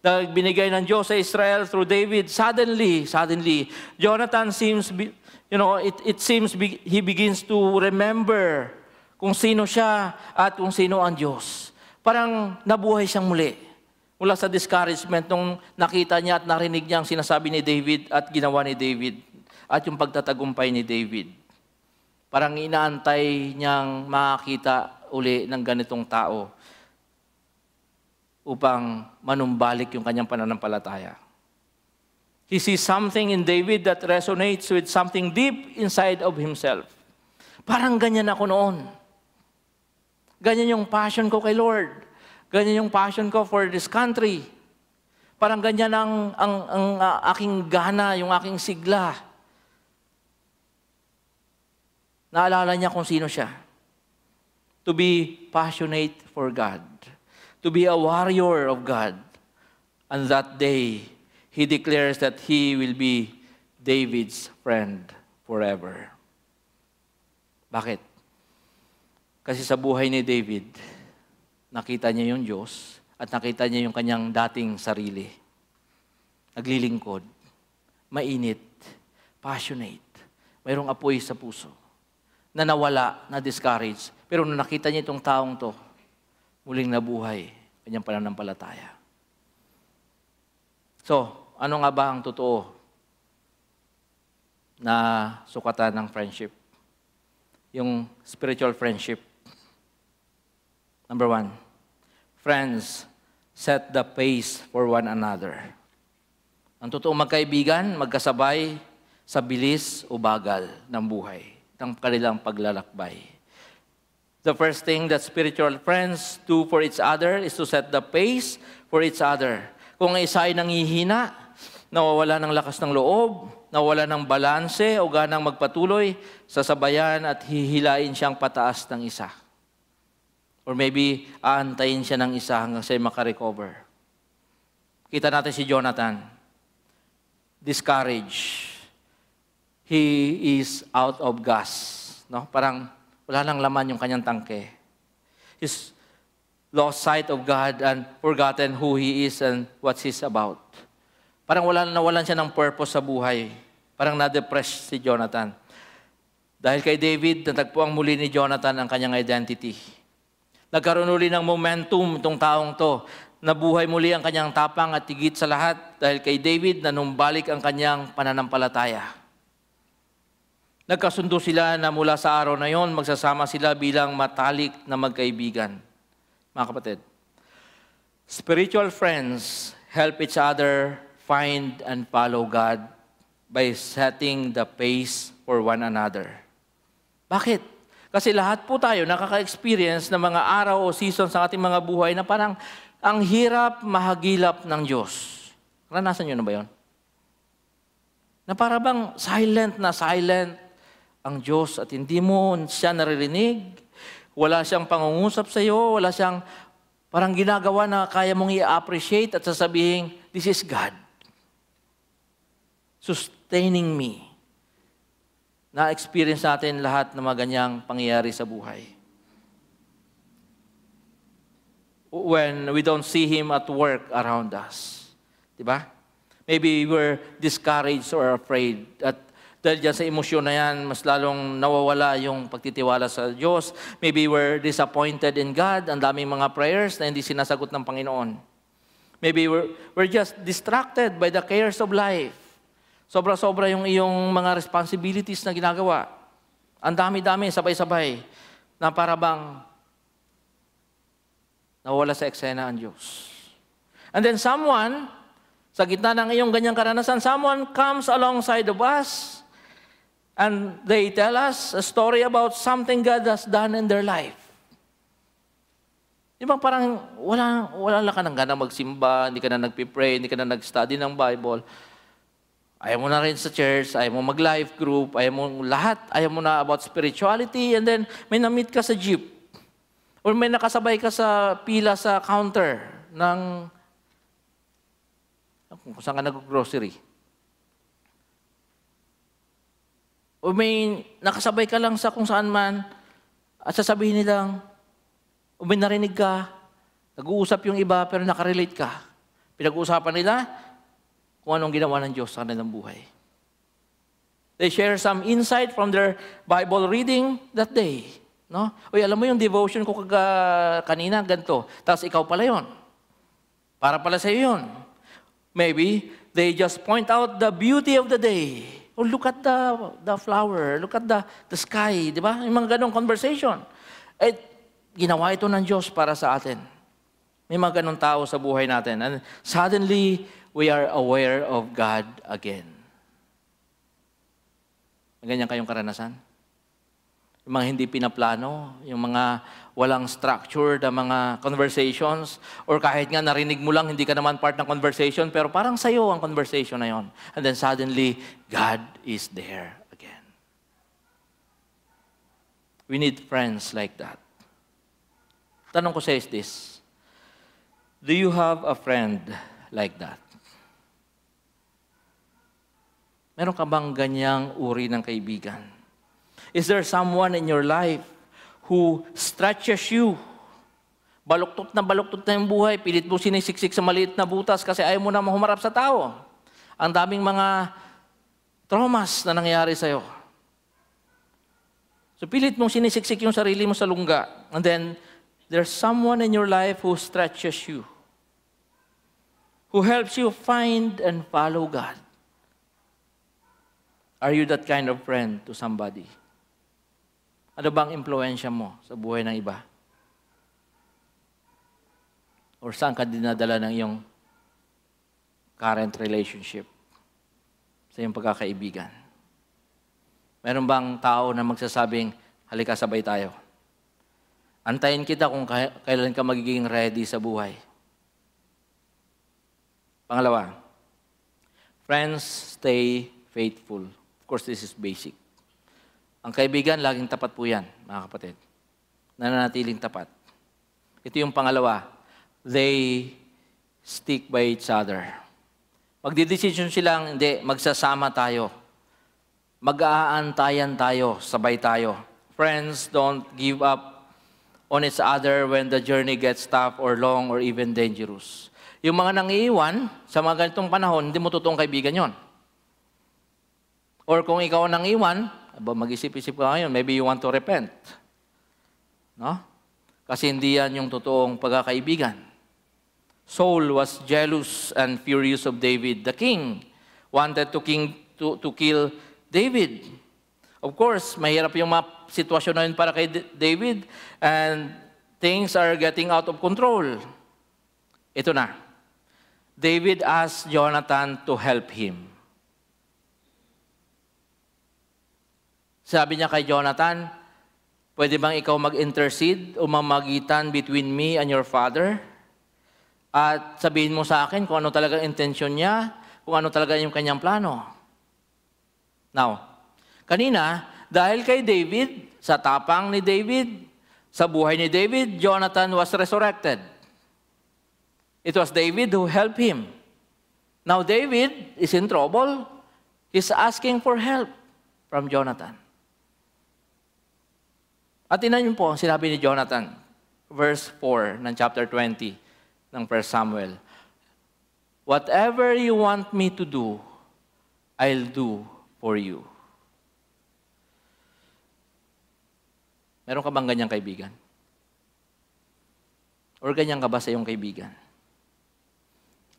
na binigay ng Diyos sa Israel through David, suddenly, Jonathan seems, he begins to remember kung sino siya at kung sino ang Diyos. Parang nabuhay siyang muli. Mula sa discouragement nung nakita niya at narinig niya ang sinasabi ni David at ginawa ni David at yung pagtatagumpay ni David. Parang inaantay niyang makakita uli ng ganitong tao upang manumbalik yung kanyang pananampalataya. He sees something in David that resonates with something deep inside of himself. Parang ganyan ako noon. Ganyan yung passion ko kay Lord. Ganyan yung passion ko for this country. Parang ganyan ang aking gana, yung aking sigla. Naalala niya kung sino siya. To be passionate for God. To be a warrior of God. And that day, he declares that he will be David's friend forever. Bakit? Kasi sa buhay ni David, nakita niya yung Diyos at nakita niya yung kanyang dating sarili. Naglilingkod, mainit, passionate, mayroong apoy sa puso, na nawala, na-discourage. Pero nung nakita niya itong taong to, muling nabuhay kanyang pananampalataya. So, ano nga ba ang totoo na sukatan ng friendship? Yung spiritual friendship. Number 1, friends set the pace for one another. Ang totoong magkaibigan, magkasabay sa bilis o bagal ng buhay, ng kanilang paglalakbay. The first thing that spiritual friends do for each other is to set the pace for each other. Kung isa ay nangihina, nawawala ng lakas ng loob, nawawala ng balanse o ganang magpatuloy, sasabayan at hihilain siyang pataas ng isa. Or maybe, aantayin siya ng isa hanggang siya makarecover. Kita natin si Jonathan. Discouraged. He is out of gas. No? Parang wala nang laman yung kanyang tangke. He's lost sight of God and forgotten who He is and what He's about. Parang nawalan siya ng purpose sa buhay. Parang na-depress si Jonathan. Dahil kay David, natagpuan muli ni Jonathan ang kanyang identity. Nagkaroon uli ng momentum itong taong to. Nabuhay muli ang kanyang tapang at higit sa lahat dahil kay David nanumbalik ang kanyang pananampalataya. Nagkasundo sila na mula sa araw na yon, magsasama sila bilang matalik na magkaibigan. Mga kapatid, spiritual friends help each other find and follow God by setting the pace for one another. Bakit? Kasi lahat po tayo nakaka-experience ng mga araw o season sa ating mga buhay na parang ang hirap mahagilap ng Diyos. Naranasan nyo na ba yun? Na para bang silent ang Diyos at hindi mo siya naririnig, wala siyang pangungusap sa iyo, wala siyang parang ginagawa na kaya mong i-appreciate at sasabihin, this is God. Sustaining me. Na-experience natin lahat ng mga ganyang pangyayari sa buhay. When we don't see Him at work around us. Diba? Maybe we're discouraged or afraid at dahil dyan sa emosyon na yan, mas lalong nawawala yung pagtitiwala sa Diyos. Maybe we're disappointed in God. Ang daming mga prayers na hindi sinasagot ng Panginoon. Maybe we're just distracted by the cares of life. Sobra-sobra yung iyong mga responsibilities na ginagawa. Ang dami-dami, sabay-sabay, na para bang nawawala sa eksena ang Diyos. And then someone, sa gitna ng iyong ganyang karanasan, someone comes alongside of us and they tell us a story about something God has done in their life. Di ba parang wala ka nang gana magsimba, hindi ka na nagpipray, hindi ka na nag-study ng Bible. Ayaw mo na rin sa church, ayaw mo mag-life group, ayaw mo lahat, ayaw mo na about spirituality, and then may na-meet ka sa jeep. Or may nakasabay ka sa pila sa counter ng kung saan ka nag-grocery. O may nakasabay ka lang sa kung saan man at sasabihin nilang, o may narinig ka, nag-uusap yung iba pero nakarelate ka. Pinag-uusapan nila kung anong ginawa ng Diyos sa kanilang buhay. They share some insight from their Bible reading that day. No? Uy, alam mo yung devotion ko kanina, ganito. Tapos ikaw pala yun. Para pala sa iyo yun. Maybe they just point out the beauty of the day. Oh, look at the flower. Look at the sky. Di ba? Yung mga ganong conversation. Eh, ginawa ito ng Diyos para sa atin. May mga ganong tao sa buhay natin. And suddenly, we are aware of God again. May ganyan kayong karanasan? Yung mga hindi pinaplano, yung mga walang structure na mga conversations, or kahit nga narinig mo lang, hindi ka naman part ng conversation, pero parang sa'yo ang conversation na yon. And then suddenly, God is there again. We need friends like that. Tanong ko sa is this, do you have a friend like that? Meron ka bang ganyang uri ng kaibigan? Is there someone in your life who stretches you? Baluktot na yung buhay. Pilit mo sinisiksik sa maliit na butas kasi ayaw mo na humarap sa tao. Ang daming mga traumas na nangyayari sa'yo. So pilit mong sinisiksik yung sarili mo sa lungga. And then, there's someone in your life who stretches you. Who helps you find and follow God. Are you that kind of friend to somebody? Ano bang impluensya mo sa buhay ng iba? Or saan ka dinadala ng iyong current relationship sa iyong pagkakaibigan? Meron bang tao na magsasabing, halika sabay tayo? Antayin kita kung kailan ka magiging ready sa buhay. Pangalawa, friends stay faithful. Of course, this is basic. Ang kaibigan, laging tapat po yan, mga kapatid. Nananatiling tapat. Ito yung pangalawa. They stick by each other. Magdidesisyon silang, hindi, magsasama tayo. Mag-aantayan tayo, sabay tayo. Friends don't give up on each other when the journey gets tough or long or even dangerous. Yung mga nangiiwan, sa mga ganitong panahon, hindi mo totoong kaibigan yon. Or kung ikaw ang nangiiwan, mag-isip-isip ka ngayon, maybe you want to repent. No? Kasi hindi yan yung totoong pagkakaibigan. Saul was jealous and furious of David. The king wanted to kill David. Of course, mahirap yung mga sitwasyon na yun para kay David and things are getting out of control. Ito na. David asked Jonathan to help him. Sabi niya kay Jonathan, pwede bang ikaw mag-intercede o mamagitan between me and your father? At sabihin mo sa akin kung ano talaga intensyon niya, kung ano talaga yung kanyang plano. Now, kanina, dahil kay David, sa tapang ni David, sa buhay ni David, Jonathan was resurrected. It was David who helped him. Now, David is in trouble. He's asking for help from Jonathan. At tinan niyo po ang sinabi ni Jonathan, verse 4 ng chapter 20 ng 1 Samuel. Whatever you want me to do, I'll do for you. Meron ka bang ganyang kaibigan? Or ganyan ka ba sa iyong kaibigan?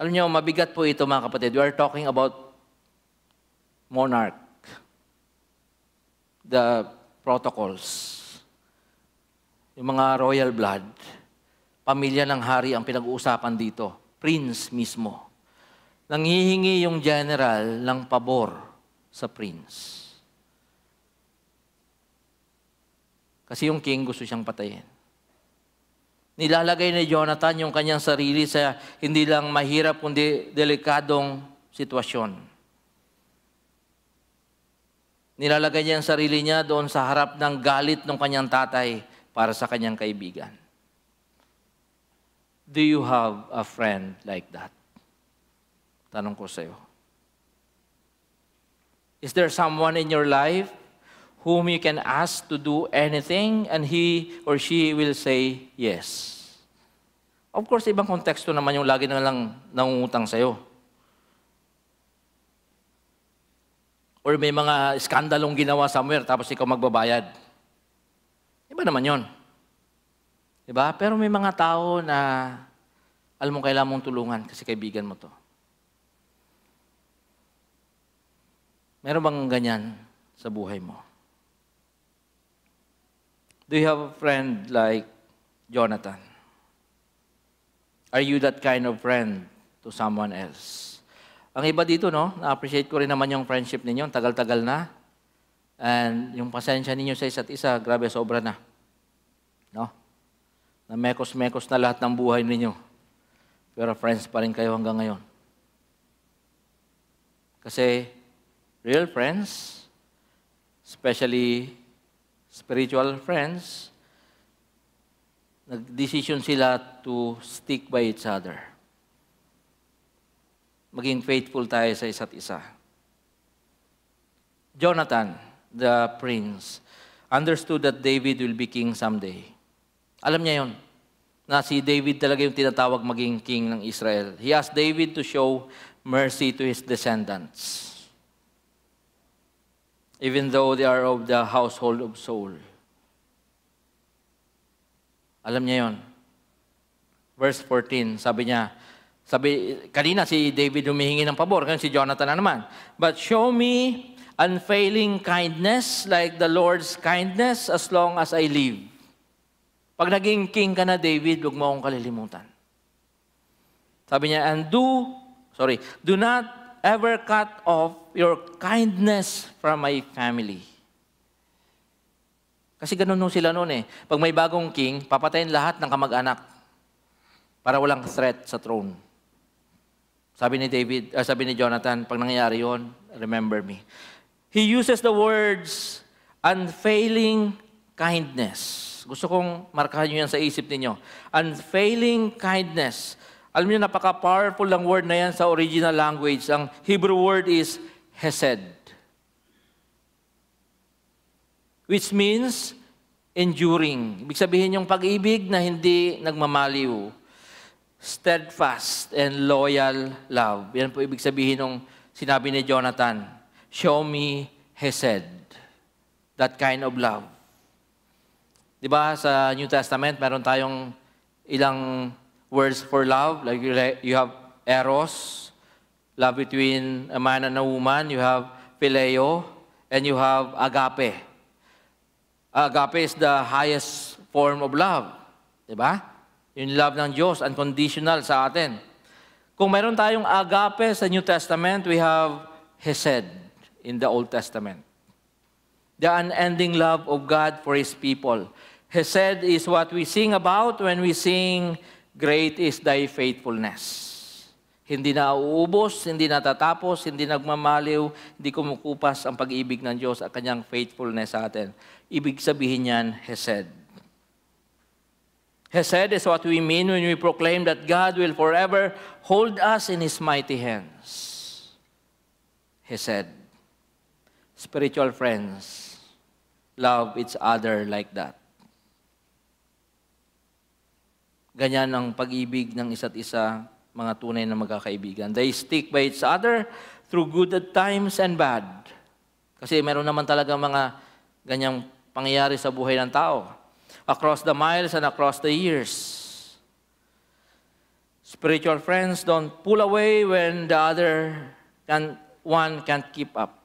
Alam niyo, mabigat po ito mga kapatid. We are talking about monarch. The protocols. Yung mga royal blood, pamilya ng hari ang pinag-uusapan dito. Prince mismo. Nanghihingi yung general ng pabor sa prince. Kasi yung king gusto siyang patayin. Nilalagay ni Jonathan yung kanyang sarili sa hindi lang mahirap kundi delikadong sitwasyon. Nilalagay niya ang sarili niya doon sa harap ng galit ng kanyang tatay para sa kanyang kaibigan. Do you have a friend like that? Tanong ko sa'yo. Is there someone in your life whom you can ask to do anything and he or she will say yes? Of course, ibang konteksto naman yung lagi na lang nangungutang sa'yo. Or may mga skandalong ginawa somewhere, tapos ikaw magbabayad. Iba naman yon. Diba? Pero may mga tao na alam mo kailangan mong tulungan kasi kaibigan mo to. Meron bang ganyan sa buhay mo? Do you have a friend like Jonathan? Are you that kind of friend to someone else? Ang iba dito, no? Na-appreciate ko rin naman yung friendship ninyo. Tagal-tagal na. And yung pasensya ninyo sa isa't isa, grabe, sobra na. No? Na mekos-mekos na lahat ng buhay ninyo. Pero friends pa rin kayo hanggang ngayon. Kasi real friends, especially spiritual friends, nag-decision sila to stick by each other. Maging faithful tayo sa isa't isa. Jonathan, the prince, understood that David will be king someday. Alam niya yon, na si David talaga yung tinatawag maging king ng Israel. He asked David to show mercy to his descendants, even though they are of the household of Saul. Alam niya yon. Verse 14, kanina si David humihingi ng pabor, ngayon si Jonathan na naman. But show me unfailing kindness like the Lord's kindness as long as I live. Pag naging king ka na, David, huwag mo akong kalilimutan. Sabi niya, do not ever cut off your kindness from my family. Kasi ganun nung sila noon eh. Pag may bagong king, papatayin lahat ng kamag-anak para walang threat sa throne. Sabi ni Jonathan, pag nangyayari yon, remember me. He uses the words unfailing kindness. Gusto kong markahan nyo yan sa isip ninyo. Unfailing kindness. Alam niyo, napaka-powerful lang word na yan sa original language. Ang Hebrew word is hesed, which means enduring. Ibig sabihin yung pag-ibig na hindi nagmamaliw. Steadfast and loyal love. Yan po ibig sabihin ng sinabi ni Jonathan. Show me hesed. That kind of love. Diba sa New Testament, meron tayong ilang words for love. Like you have eros, love between a man and a woman. You have phileo, and you have agape. Agape is the highest form of love. Diba? Yung love ng Diyos, unconditional sa atin. Kung meron tayong agape sa New Testament, we have hesed in the Old Testament. The unending love of God for His people. Hesed is what we sing about when we sing, "Great is Thy faithfulness." Hindi na uubos, hindi natatapos, hindi nagmamaliw, hindi kumukupas ang pag-ibig ng Diyos at Kanyang faithfulness sa atin. Ibig sabihin niyan, hesed. Hesed is what we mean when we proclaim that God will forever hold us in His mighty hands. Hesed. Spiritual friends love each other like that. Ganyan ang pag-ibig ng isa't isa, mga tunay na magkakaibigan. They stick by each other through good times and bad. Kasi meron naman talaga mga ganyang pangyayari sa buhay ng tao. Across the miles and across the years. Spiritual friends don't pull away when the other one can't keep up.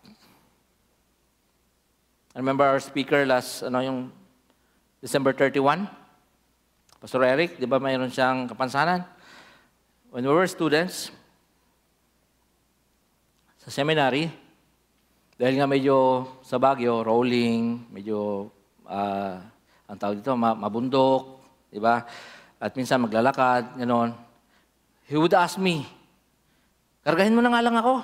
I remember our speaker yung December 31, Pastor Eric, di ba mayroon siyang kapansanan? When we were students, sa seminary, dahil nga medyo sa Baguio, rolling, medyo, ang tawag dito, mabundok, di ba? At minsan maglalakad, gano'n. He would ask me, kargahin mo na nga lang ako.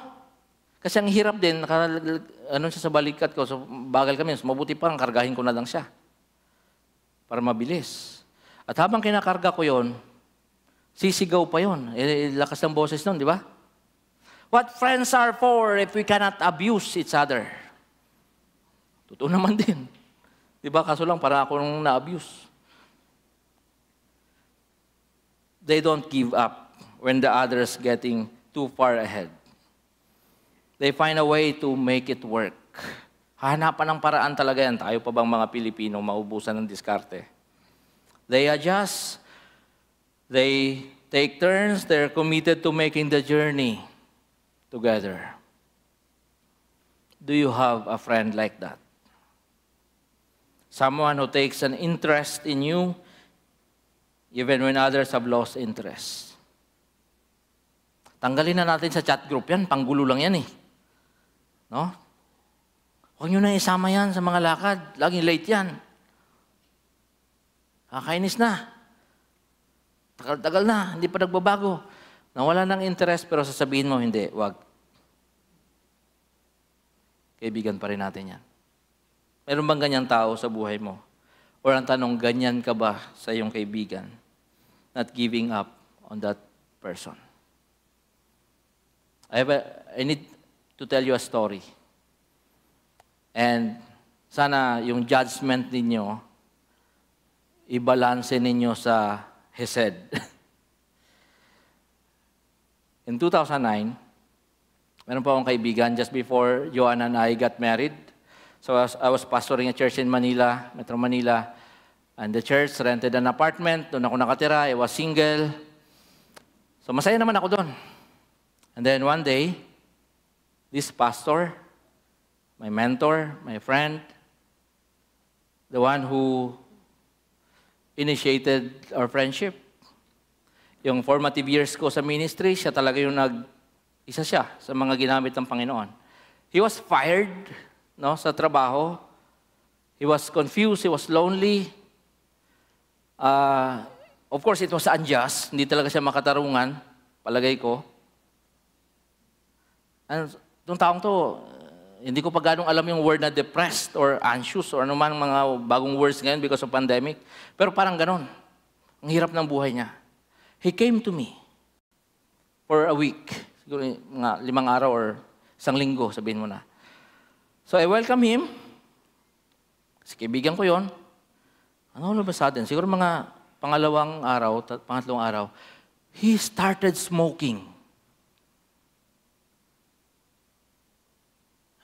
Kasi ang hirap din, siya sa balikat ko, so bagal kami, so mabuti pa, kargahin ko na lang siya. Para mabilis. At habang kinakarga ko yon, sisigaw pa yon. Lakas ng boses nun, di ba? What friends are for if we cannot abuse each other? Totoo naman din. Di ba? Kaso lang, para ako nung na-abuse. they don't give up when the others getting too far ahead. They find a way to make it work. Hahanapan ng paraan talaga yan. Tayo pa bang mga Pilipino maubusan ng diskarte? They adjust. They take turns. They're committed to making the journey together. Do you have a friend like that? Someone who takes an interest in you even when others have lost interest. Tanggalin na natin sa chat group yan. Panggulo lang yan eh. No? Huwag nyo na isama yan sa mga lakad. Laging late yan. Kakainis na. Tagal-tagal na. Hindi pa nagbabago. Nawala ng interest pero sasabihin mo, hindi, wag. Kaibigan pa rin natin yan. Meron bang ganyang tao sa buhay mo? Or ang tanong, ganyan ka ba sa iyong kaibigan? Not giving up on that person. I need to tell you a story. And sana yung judgment ninyo, i-balance ninyo sa Hesed. In 2009, meron pa akong kaibigan just before Joanna and I got married. So I was pastoring a church in Manila, Metro Manila. And the church rented an apartment. Doon ako nakatira. I was single. So masaya naman ako doon. And then one day, this pastor, my mentor, my friend, the one who initiated our friendship, yung formative years ko sa ministry, siya talaga yung isa siya sa mga ginamit ng Panginoon. He was fired, no, sa trabaho. He was confused, he was lonely. Of course, it was unjust. Hindi talaga siya makatarungan, palagay ko. And itong taong to, hindi ko pa ganong alam yung word na depressed or anxious or anuman mga bagong words ngayon because of pandemic. Pero parang ganon. Ang hirap ng buhay niya. He came to me for a week. Siguro mga 5 araw or 1 linggo, sabihin mo na. So I welcome him. Kasi kaibigan ko yon. Ano ba sa atin? Siguro mga pangatlong araw, he started smoking.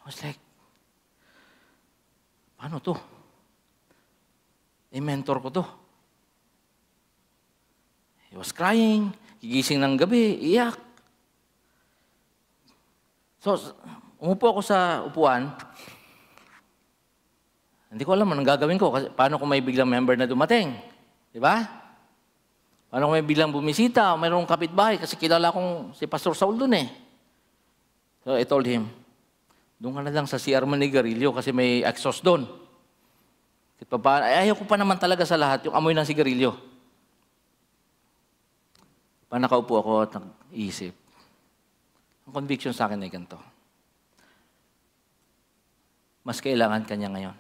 I was like, paano to? Mentor ko to. He was crying, gigising ng gabi, iyak. So, umupo ako sa upuan. Hindi ko alam anong gagawin ko. Kasi paano kung may biglang member na dumating? Di ba? Paano kung may biglang bumisita o mayroong kapitbahay? Kasi kilala kong si Pastor Saul dun eh. So I told him, doon ka na lang sa CR Manigarilyo kasi may exhaust doon. Ayaw ko pa naman talaga sa lahat yung amoy ng sigarilyo. Pa nakaupo ako at nag-iisip. Ang conviction sa akin ay ganito. Mas kailangan kanya ngayon.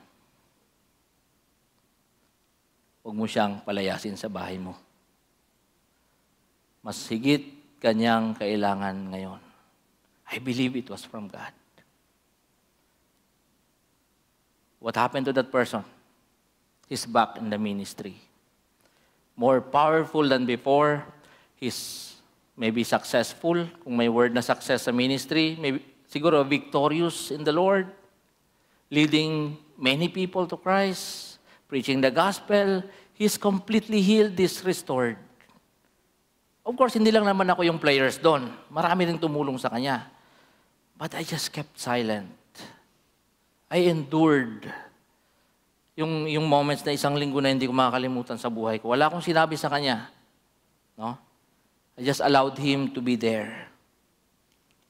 Huwag mo siyang palayasin sa bahay mo. Mas higit kanyang kailangan ngayon. I believe it was from God. What happened to that person? He's back in the ministry. More powerful than before. He's maybe successful. Kung may word na success sa ministry, maybe, siguro victorious in the Lord. Leading many people to Christ. Preaching the gospel. He's completely healed, he's restored. Of course, hindi lang naman ako yung players doon. Marami rin tumulong sa kanya. But I just kept silent. I endured yung moments na 1 linggo na hindi ko makakalimutan sa buhay ko. Wala akong sinabi sa kanya. No? I just allowed him to be there.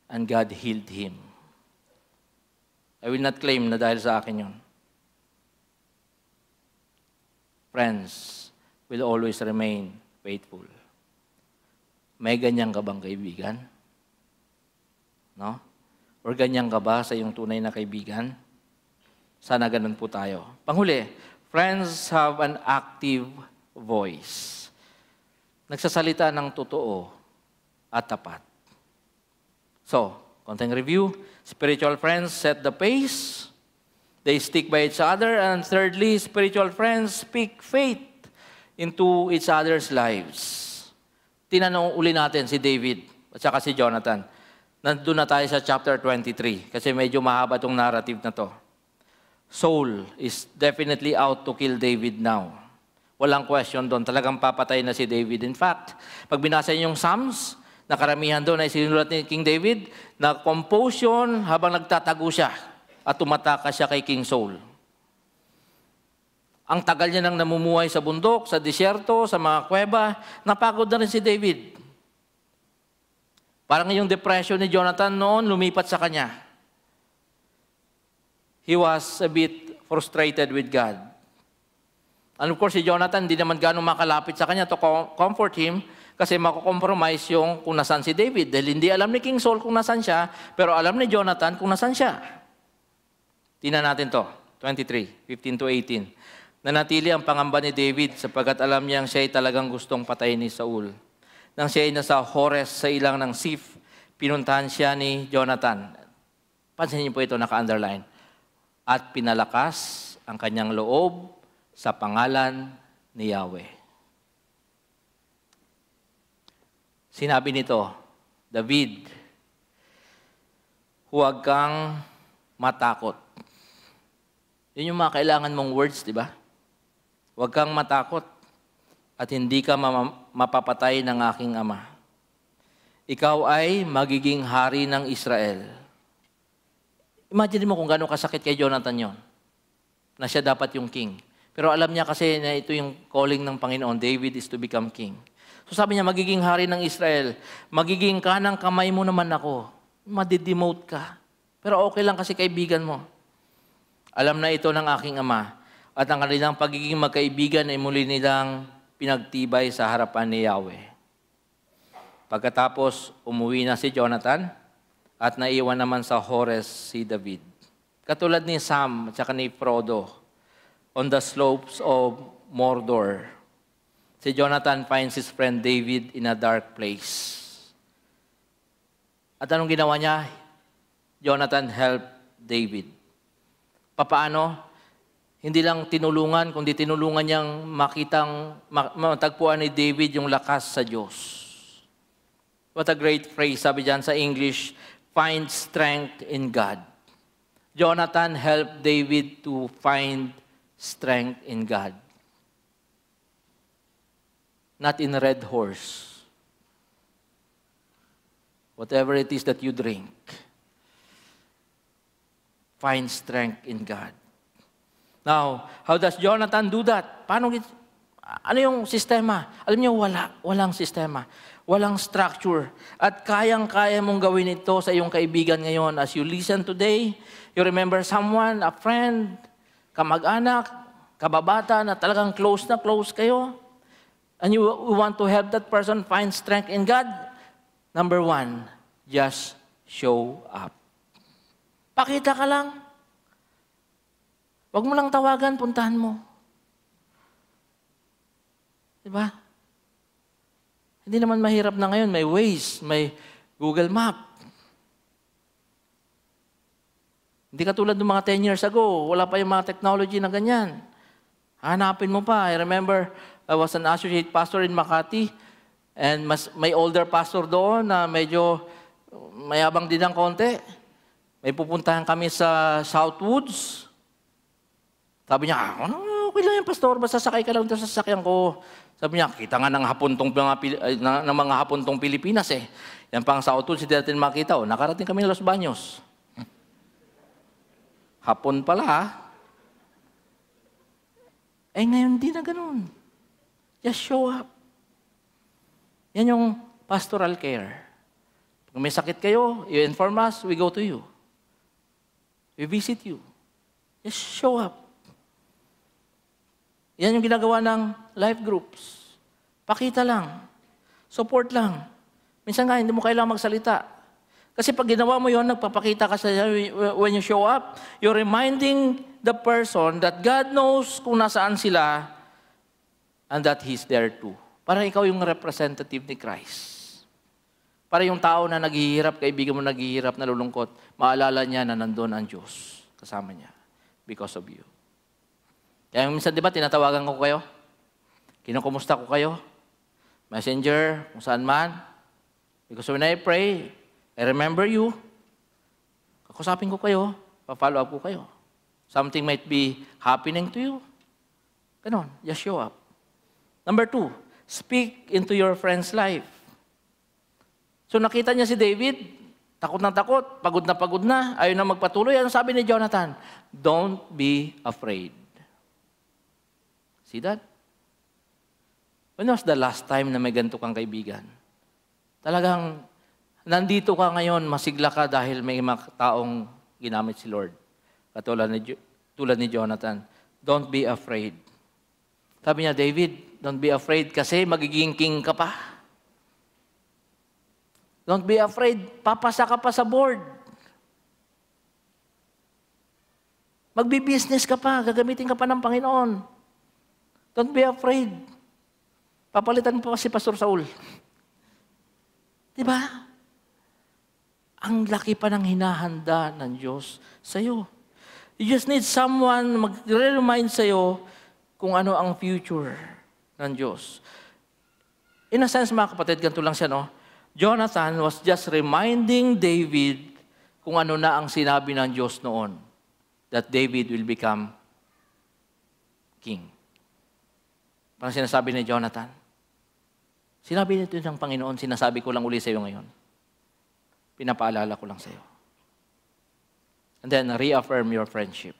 And God healed him. I will not claim na dahil sa akin yun. Friends will always remain faithful. May ganyan ka bang kaibigan? No? Or ganyan ka ba sa iyong tunay na kaibigan? Sana ganun po tayo. Panghuli, friends have an active voice. Nagsasalita ng totoo at tapat. So, konting review. Spiritual friends set the pace. They stick by each other. And thirdly, spiritual friends speak faith into each other's lives. tinanong uli natin si David at saka si Jonathan. Nandun na tayo sa chapter 23 kasi medyo mahaba itong narrative na to. Saul is definitely out to kill David now. Walang question doon. Talagang papatay na si David. In fact, pag binasa niyo yung Psalms, na karamihan doon ay sinulat ni King David, na compose yun habang nagtatago siya at tumatakas siya kay King Saul. Ang tagal niya nang namumuhay sa bundok, sa disyerto, sa mga kuweba, napagod na rin si David. Parang yung depression ni Jonathan noon, lumipat sa kanya. He was a bit frustrated with God. And of course, si Jonathan, hindi naman gano'ng makalapit sa kanya to comfort him kasi makukompromise yung kung nasan si David. Dahil hindi alam ni King Saul kung nasan siya, pero alam ni Jonathan kung nasan siya. Tingnan natin to, 23, 15 to 18. Nanatili ang pangamba ni David sapagkat alam niyang siya ay talagang gustong patayin ni Saul. Nang siya ay nasa Hores sa ilang ng Sif, pinuntahan siya ni Jonathan. Pansinin niyo po ito, naka-underline. At pinalakas ang kanyang loob sa pangalan ni Yahweh. Sinabi nito, David, huwag kang matakot. Yun yung mga kailangan mong words, di ba? Huwag kang matakot at hindi ka mapapatay ng aking ama. Ikaw ay magiging hari ng Israel. Imagine mo kung gano'ng kasakit kay Jonathan yon, na siya dapat yung king. Pero alam niya kasi na ito yung calling ng Panginoon, David is to become king. So sabi niya, magiging hari ng Israel. Magiging kanang kamay mo naman ako. Madidemote ka. Pero okay lang kasi kaibigan mo. Alam na ito ng aking ama. At ang kanilang pagiging magkaibigan ay muli nilang pinagtibay sa harapan ni Yahweh. Pagkatapos, umuwi na si Jonathan at naiwan naman sa Hores si David. Katulad ni Sam at saka ni Frodo on the slopes of Mordor. Si Jonathan finds his friend David in a dark place. At anong ginawa niya? Jonathan helped David. Papaano? Hindi lang tinulungan, kundi tinulungan niyang matagpuan ni David yung lakas sa Diyos. What a great phrase, sabi dyan sa English, find strength in God. Jonathan helped David to find strength in God. Not in a red horse. Whatever it is that you drink, find strength in God. Now, how does Jonathan do that? Ano yung sistema? Alam niyo, walang sistema. Walang structure. At kayang-kaya mong gawin ito sa iyong kaibigan ngayon. As you listen today, you remember someone, a friend, kamag-anak, kababata na talagang close na close kayo. And you want to help that person find strength in God. Number one, just show up. Pakita ka lang. Huwag mo lang tawagan, puntahan mo. Diba? Hindi naman mahirap na ngayon. May Waze, may Google Map. Hindi katulad ng mga 10 years ago. Wala pa yung mga technology na ganyan. Hanapin mo pa. I remember, I was an associate pastor in Makati. And may older pastor doon na medyo mayabang din ng konti. May pupuntahan kami sa Southwoods. Sabi niya, okay lang yan, pastor, basta sakay ka lang doon sa sasakyan ko. Sabi niya, kita nga ng mga hapuntong Pilipinas eh. Yan pang Southwoods, hindi natin makita. Nakarating kami ng Los Baños. Hapon pala ha. Eh ngayon di na ganun. Just show up. Yan yung pastoral care. Kung may sakit kayo, you inform us, we go to you. We visit you. Just show up. Yan yung ginagawa ng life groups. Pakita lang. Support lang. Minsan nga, hindi mo kailangang magsalita. Kasi pag ginawa mo yon, nagpapakita ka sa when you show up, you're reminding the person that God knows kung nasaan sila and that He's there too. Para ikaw yung representative ni Christ. Para yung tao na naghihirap, kaibigan mo naghihirap, nalulungkot, maalala niya na nandun ang Diyos kasama niya because of you. Kaya minsan, di ba, tinatawagan ko kayo? Kinukumusta ko kayo? Messenger, kung saan man. Because when I pray, I remember you. Kakusapin ko kayo, pa-follow up ko kayo. Something might be happening to you. Ganon, just show up. Number 2, speak into your friend's life. So nakita niya si David, takot na takot, pagod na, ayaw na magpatuloy. Ano sabi ni Jonathan? Don't be afraid. See that? When was the last time na may ganito kang kaibigan? Talagang nandito ka ngayon, masigla ka dahil may mga taong ginamit si Lord. Tulad ni Jonathan. Don't be afraid. Sabi niya, David, don't be afraid kasi magiging king ka pa. Don't be afraid, papasa ka pa sa board. Magbi-business ka pa, gagamitin ka pa ng Panginoon. Don't be afraid. Papalitan mo pa si Pastor Saul. Diba? Ang laki pa ng hinahanda ng Diyos sa'yo. You just need someone mag-remind sa'yo kung ano ang future ng Diyos. In a sense, mga kapatid, ganito lang siya, no? Jonathan was just reminding David kung ano na ang sinabi ng Diyos noon, that David will become king. Parang sinasabi ni Jonathan, sinabi nito ng Panginoon, sinasabi ko lang uli sa iyo ngayon. Pinapaalala ko lang sa iyo. And then, reaffirm your friendship.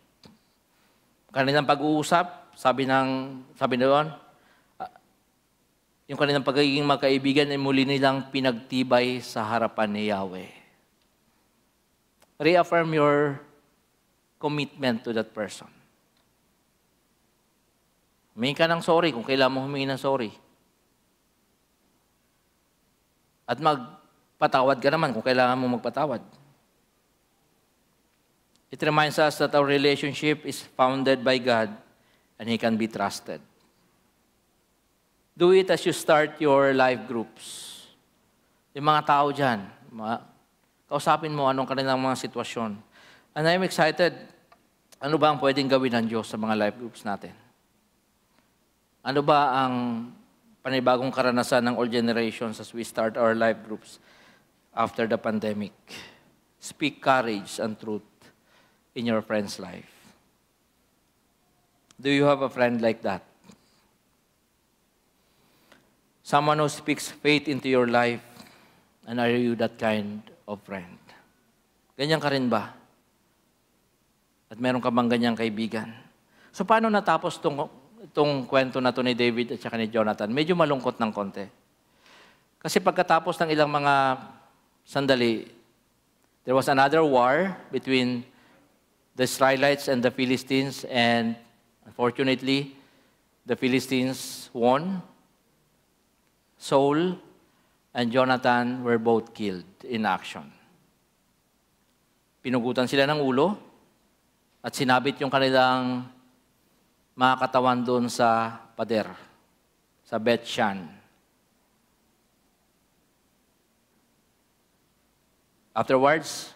Kanilang pag-uusap, sabi doon, yung kanilang pagiging magkaibigan ay muli nilang pinagtibay sa harapan ni Yahweh. Reaffirm your commitment to that person. Humingi ka ng sorry kung kailangan mo humingi ng sorry. At magpatawad ka naman kung kailangan mo magpatawad. It reminds us that our relationship is founded by God and He can be trusted. Do it as you start your life groups. Yung mga tao dyan, kausapin mo anong kanilang mga sitwasyon. And I'm excited, ano ba ang pwedeng gawin ng Diyos sa mga life groups natin? Ano ba ang panibagong karanasan ng all generations as we start our life groups after the pandemic? Speak courage and truth in your friend's life. Do you have a friend like that? Someone who speaks faith into your life, and are you that kind of friend? Ganyan ka rin ba? At meron ka bang ganyang kaibigan? So paano natapos itong kwento na to ni David at saka ni Jonathan? Medyo malungkot ng konti. Kasi pagkatapos ng ilang mga sandali, there was another war between the Israelites and the Philistines, and unfortunately, the Philistines won. Saul and Jonathan were both killed in action. Pinugutan sila ng ulo at sinabit yung kanilang mga katawan doon sa pader, sa Beth-shan. Afterwards,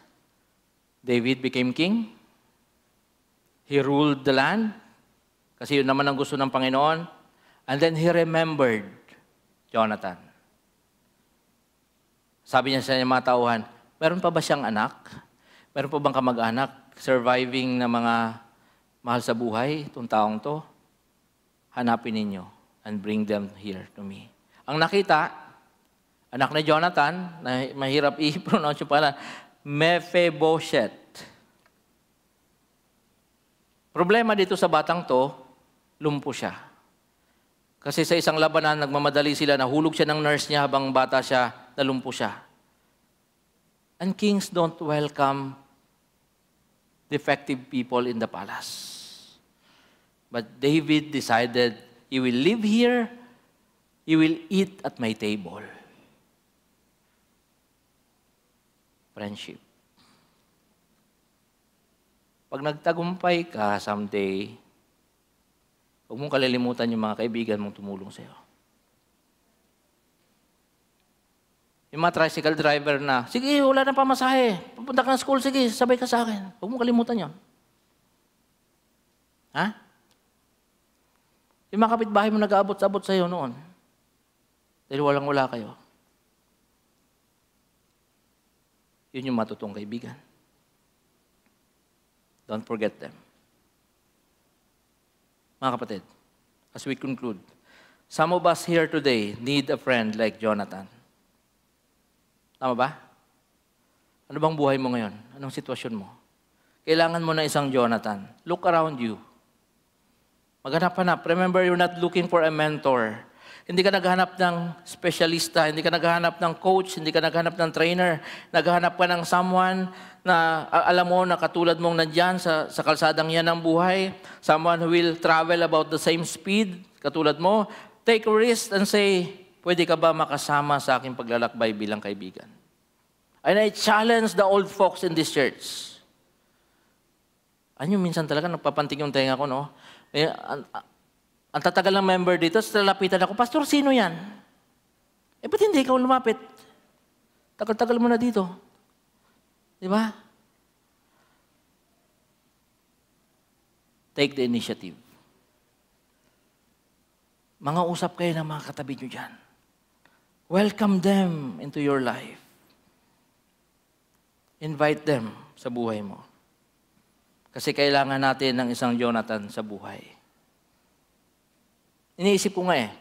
David became king. He ruled the land, kasi yun naman ang gusto ng Panginoon. And then he remembered Jonathan. Sabi niya sa mga tauhan, meron pa ba siyang anak? Meron pa bang kamag-anak surviving na mga mahal sa buhay, itong taong to? Hanapin ninyo and bring them here to me. Ang nakita, anak ni Jonathan, na mahirap i-pronounce yung pala, Mephibosheth. Problema dito sa batang to, lumpo siya. Kasi sa isang labanan, nagmamadali sila, nahulog siya ng nurse niya habang bata siya, nalumpo siya. And kings don't welcome defective people in the palace. But David decided, he will live here, he will eat at my table. Friendship. Pag nagtagumpay ka someday, huwag mong kalilimutan yung mga kaibigan mong tumulong sa'yo. Yung mga tricycle driver na, sige, wala na pamasahe. Pupunta ka ng school, sige, sabay ka sa akin. Huwag mong kalimutan yon. Ha? Yung mga kapitbahay mo nag-aabot-abot sa'yo noon. Dahil walang-wala kayo. Yun yung matutong kaibigan. Don't forget them. Mga kapatid, as we conclude, some of us here today need a friend like Jonathan. Tama ba? Ano bang buhay mo ngayon? Anong sitwasyon mo? Kailangan mo na isang Jonathan. Look around you. Maghanap-hanap. Remember, you're not looking for a mentor. Hindi ka naghahanap ng specialista, hindi ka naghahanap ng coach, hindi ka naghahanap ng trainer. Naghahanap ka ng someone na alam mo na katulad mong nandyan sa kalsadang yan ng buhay. Someone who will travel about the same speed, katulad mo. Take a risk and say, pwede ka ba makasama sa aking paglalakbay bilang kaibigan? And I challenge the old folks in this church. Ano minsan talaga nagpapanting yung tenga ko, no? Ang tatagal ng member dito, lalapitan ako, Pastor, sino yan? Ba't hindi ikaw lumapit? Tagal-tagal mo na dito. Di ba? Take the initiative. Mga usap kayo ng mga katabi nyo dyan. Welcome them into your life. Invite them sa buhay mo. Kasi kailangan natin ng isang Jonathan sa buhay. Iniisip ko nga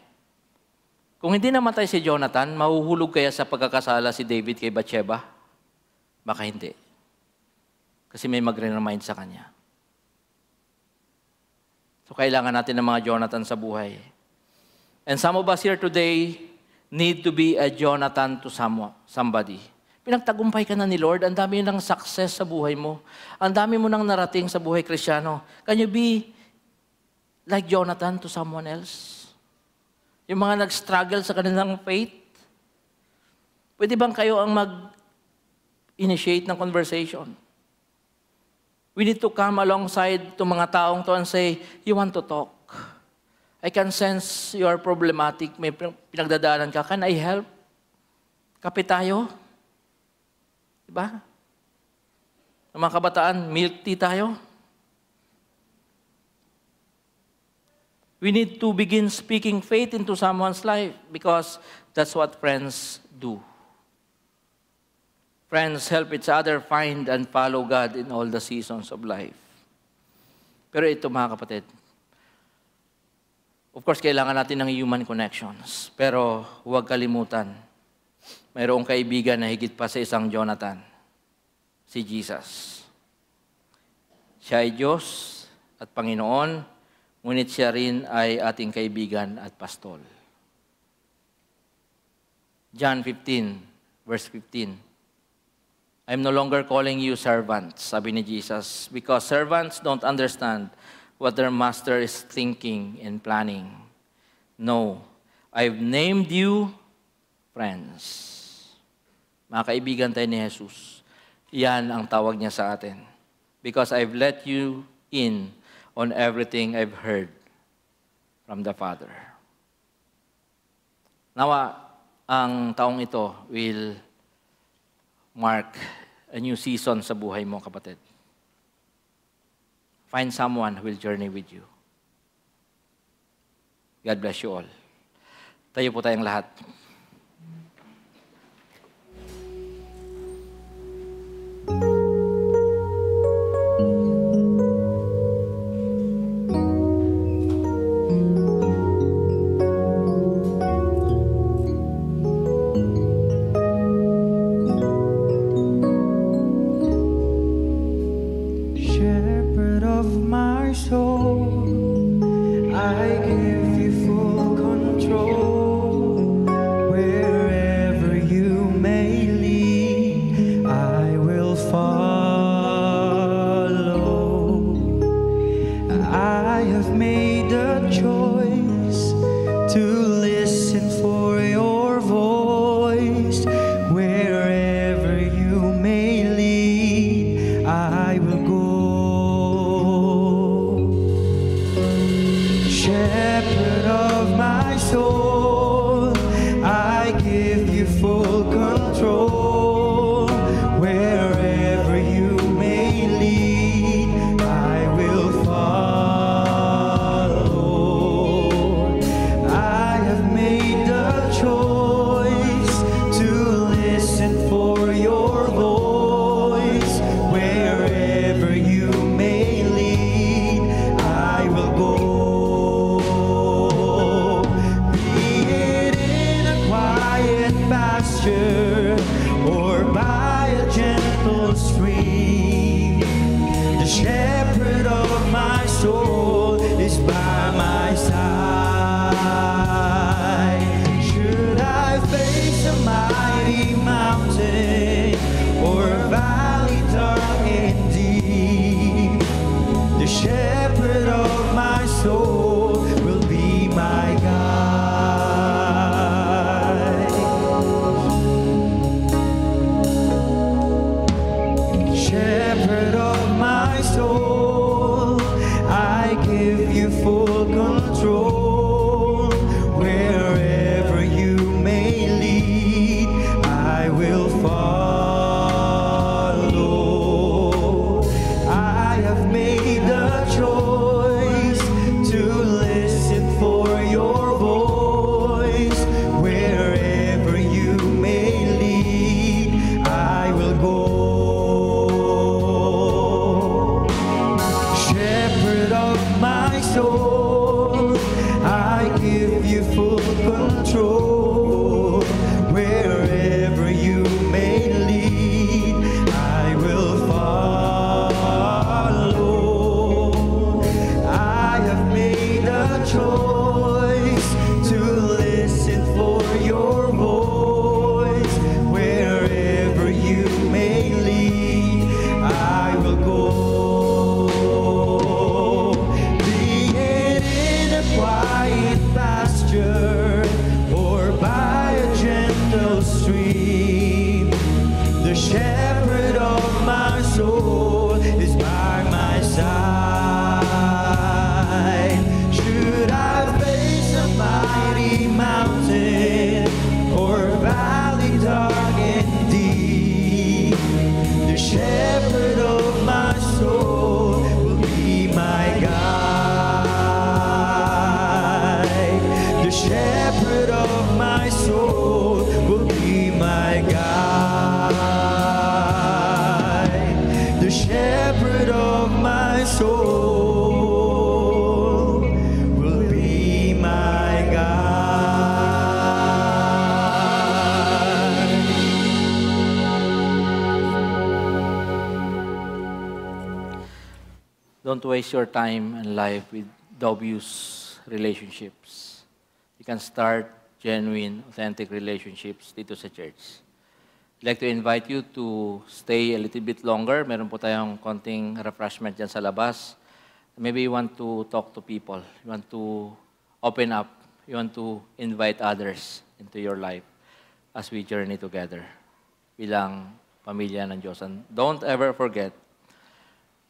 kung hindi namatay si Jonathan, mahuhulog kaya sa pagkakasala si David kay Bathsheba? Baka hindi. Kasi may mag-remind sa kanya. So kailangan natin ng mga Jonathan sa buhay. And some of us here today need to be a Jonathan to somebody. Pinagtagumpay ka na ni Lord, ang dami ng success sa buhay mo. Ang dami mo nang narating sa buhay Kristiyano. Can you be like Jonathan to someone else? Yung mga nag-struggle sa kanilang faith? Pwede bang kayo ang mag-initiate ng conversation? We need to come alongside to mga taong to and say, you want to talk? I can sense you are problematic. May pinagdadaanan ka. Can I help? Kape tayo? Diba? Ang mga kabataan, milk tea tayo. We need to begin speaking faith into someone's life because that's what friends do. Friends help each other find and follow God in all the seasons of life. Pero ito mga kapatid, of course, kailangan natin ng human connections. Pero huwag kalimutan, mayroong kaibigan na higit pa sa isang Jonathan, si Jesus. Siya ay Diyos at Panginoon, ngunit siya rin ay ating kaibigan at pastol. John 15, verse 15. I'm no longer calling you servants, sabi ni Jesus, because servants don't understand what their master is thinking and planning. No, I've named you friends. Mga kaibigan tayo ni Jesus, yan ang tawag niya sa atin. Because I've let you in on everything I've heard from the Father. Nawa, ang taong ito will mark a new season sa buhay mo, kapatid. Find someone who will journey with you. God bless you all. Tayo po tayong lahat. I have made the choice. control. Wherever you may lead, I will follow. I have made the choice to listen for your voice. Wherever you may lead, I will go. Shepherd of my soul, I give you full control. Wherever you may lead, I will follow. I have made a choice to listen for your voice. Wherever you may lead, I will go. Be it in a quiet pasture or by a gentle stream, the shepherd of my soul is by my side. Should I face a mighty mountain or valley dark and deep, the shepherd of my soul will be my guide. The shepherd of my soul will be my guide. The shepherd of my soul will be my guide. Don't waste your time and life with dubious relationships. You can start genuine, authentic relationships dito sa church. I'd like to invite you to stay a little bit longer. Meron po tayong konting refreshment dyan sa labas. Maybe you want to talk to people. You want to open up. You want to invite others into your life as we journey together bilang pamilya ng Diyos. And don't ever forget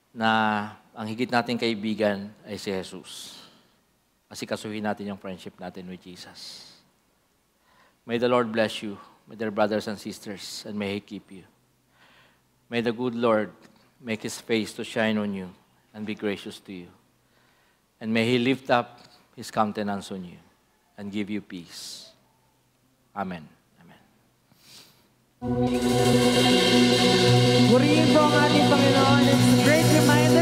na ang higit nating kaibigan ay si Jesus. Asikasuhin natin yung friendship natin with Jesus. May the Lord bless you, my dear brothers and sisters, and may He keep you. May the good Lord make His face to shine on you and be gracious to you. And may He lift up His countenance on you and give you peace. Amen. Amen. Purihin po ang ating Panginoon. It's a great reminder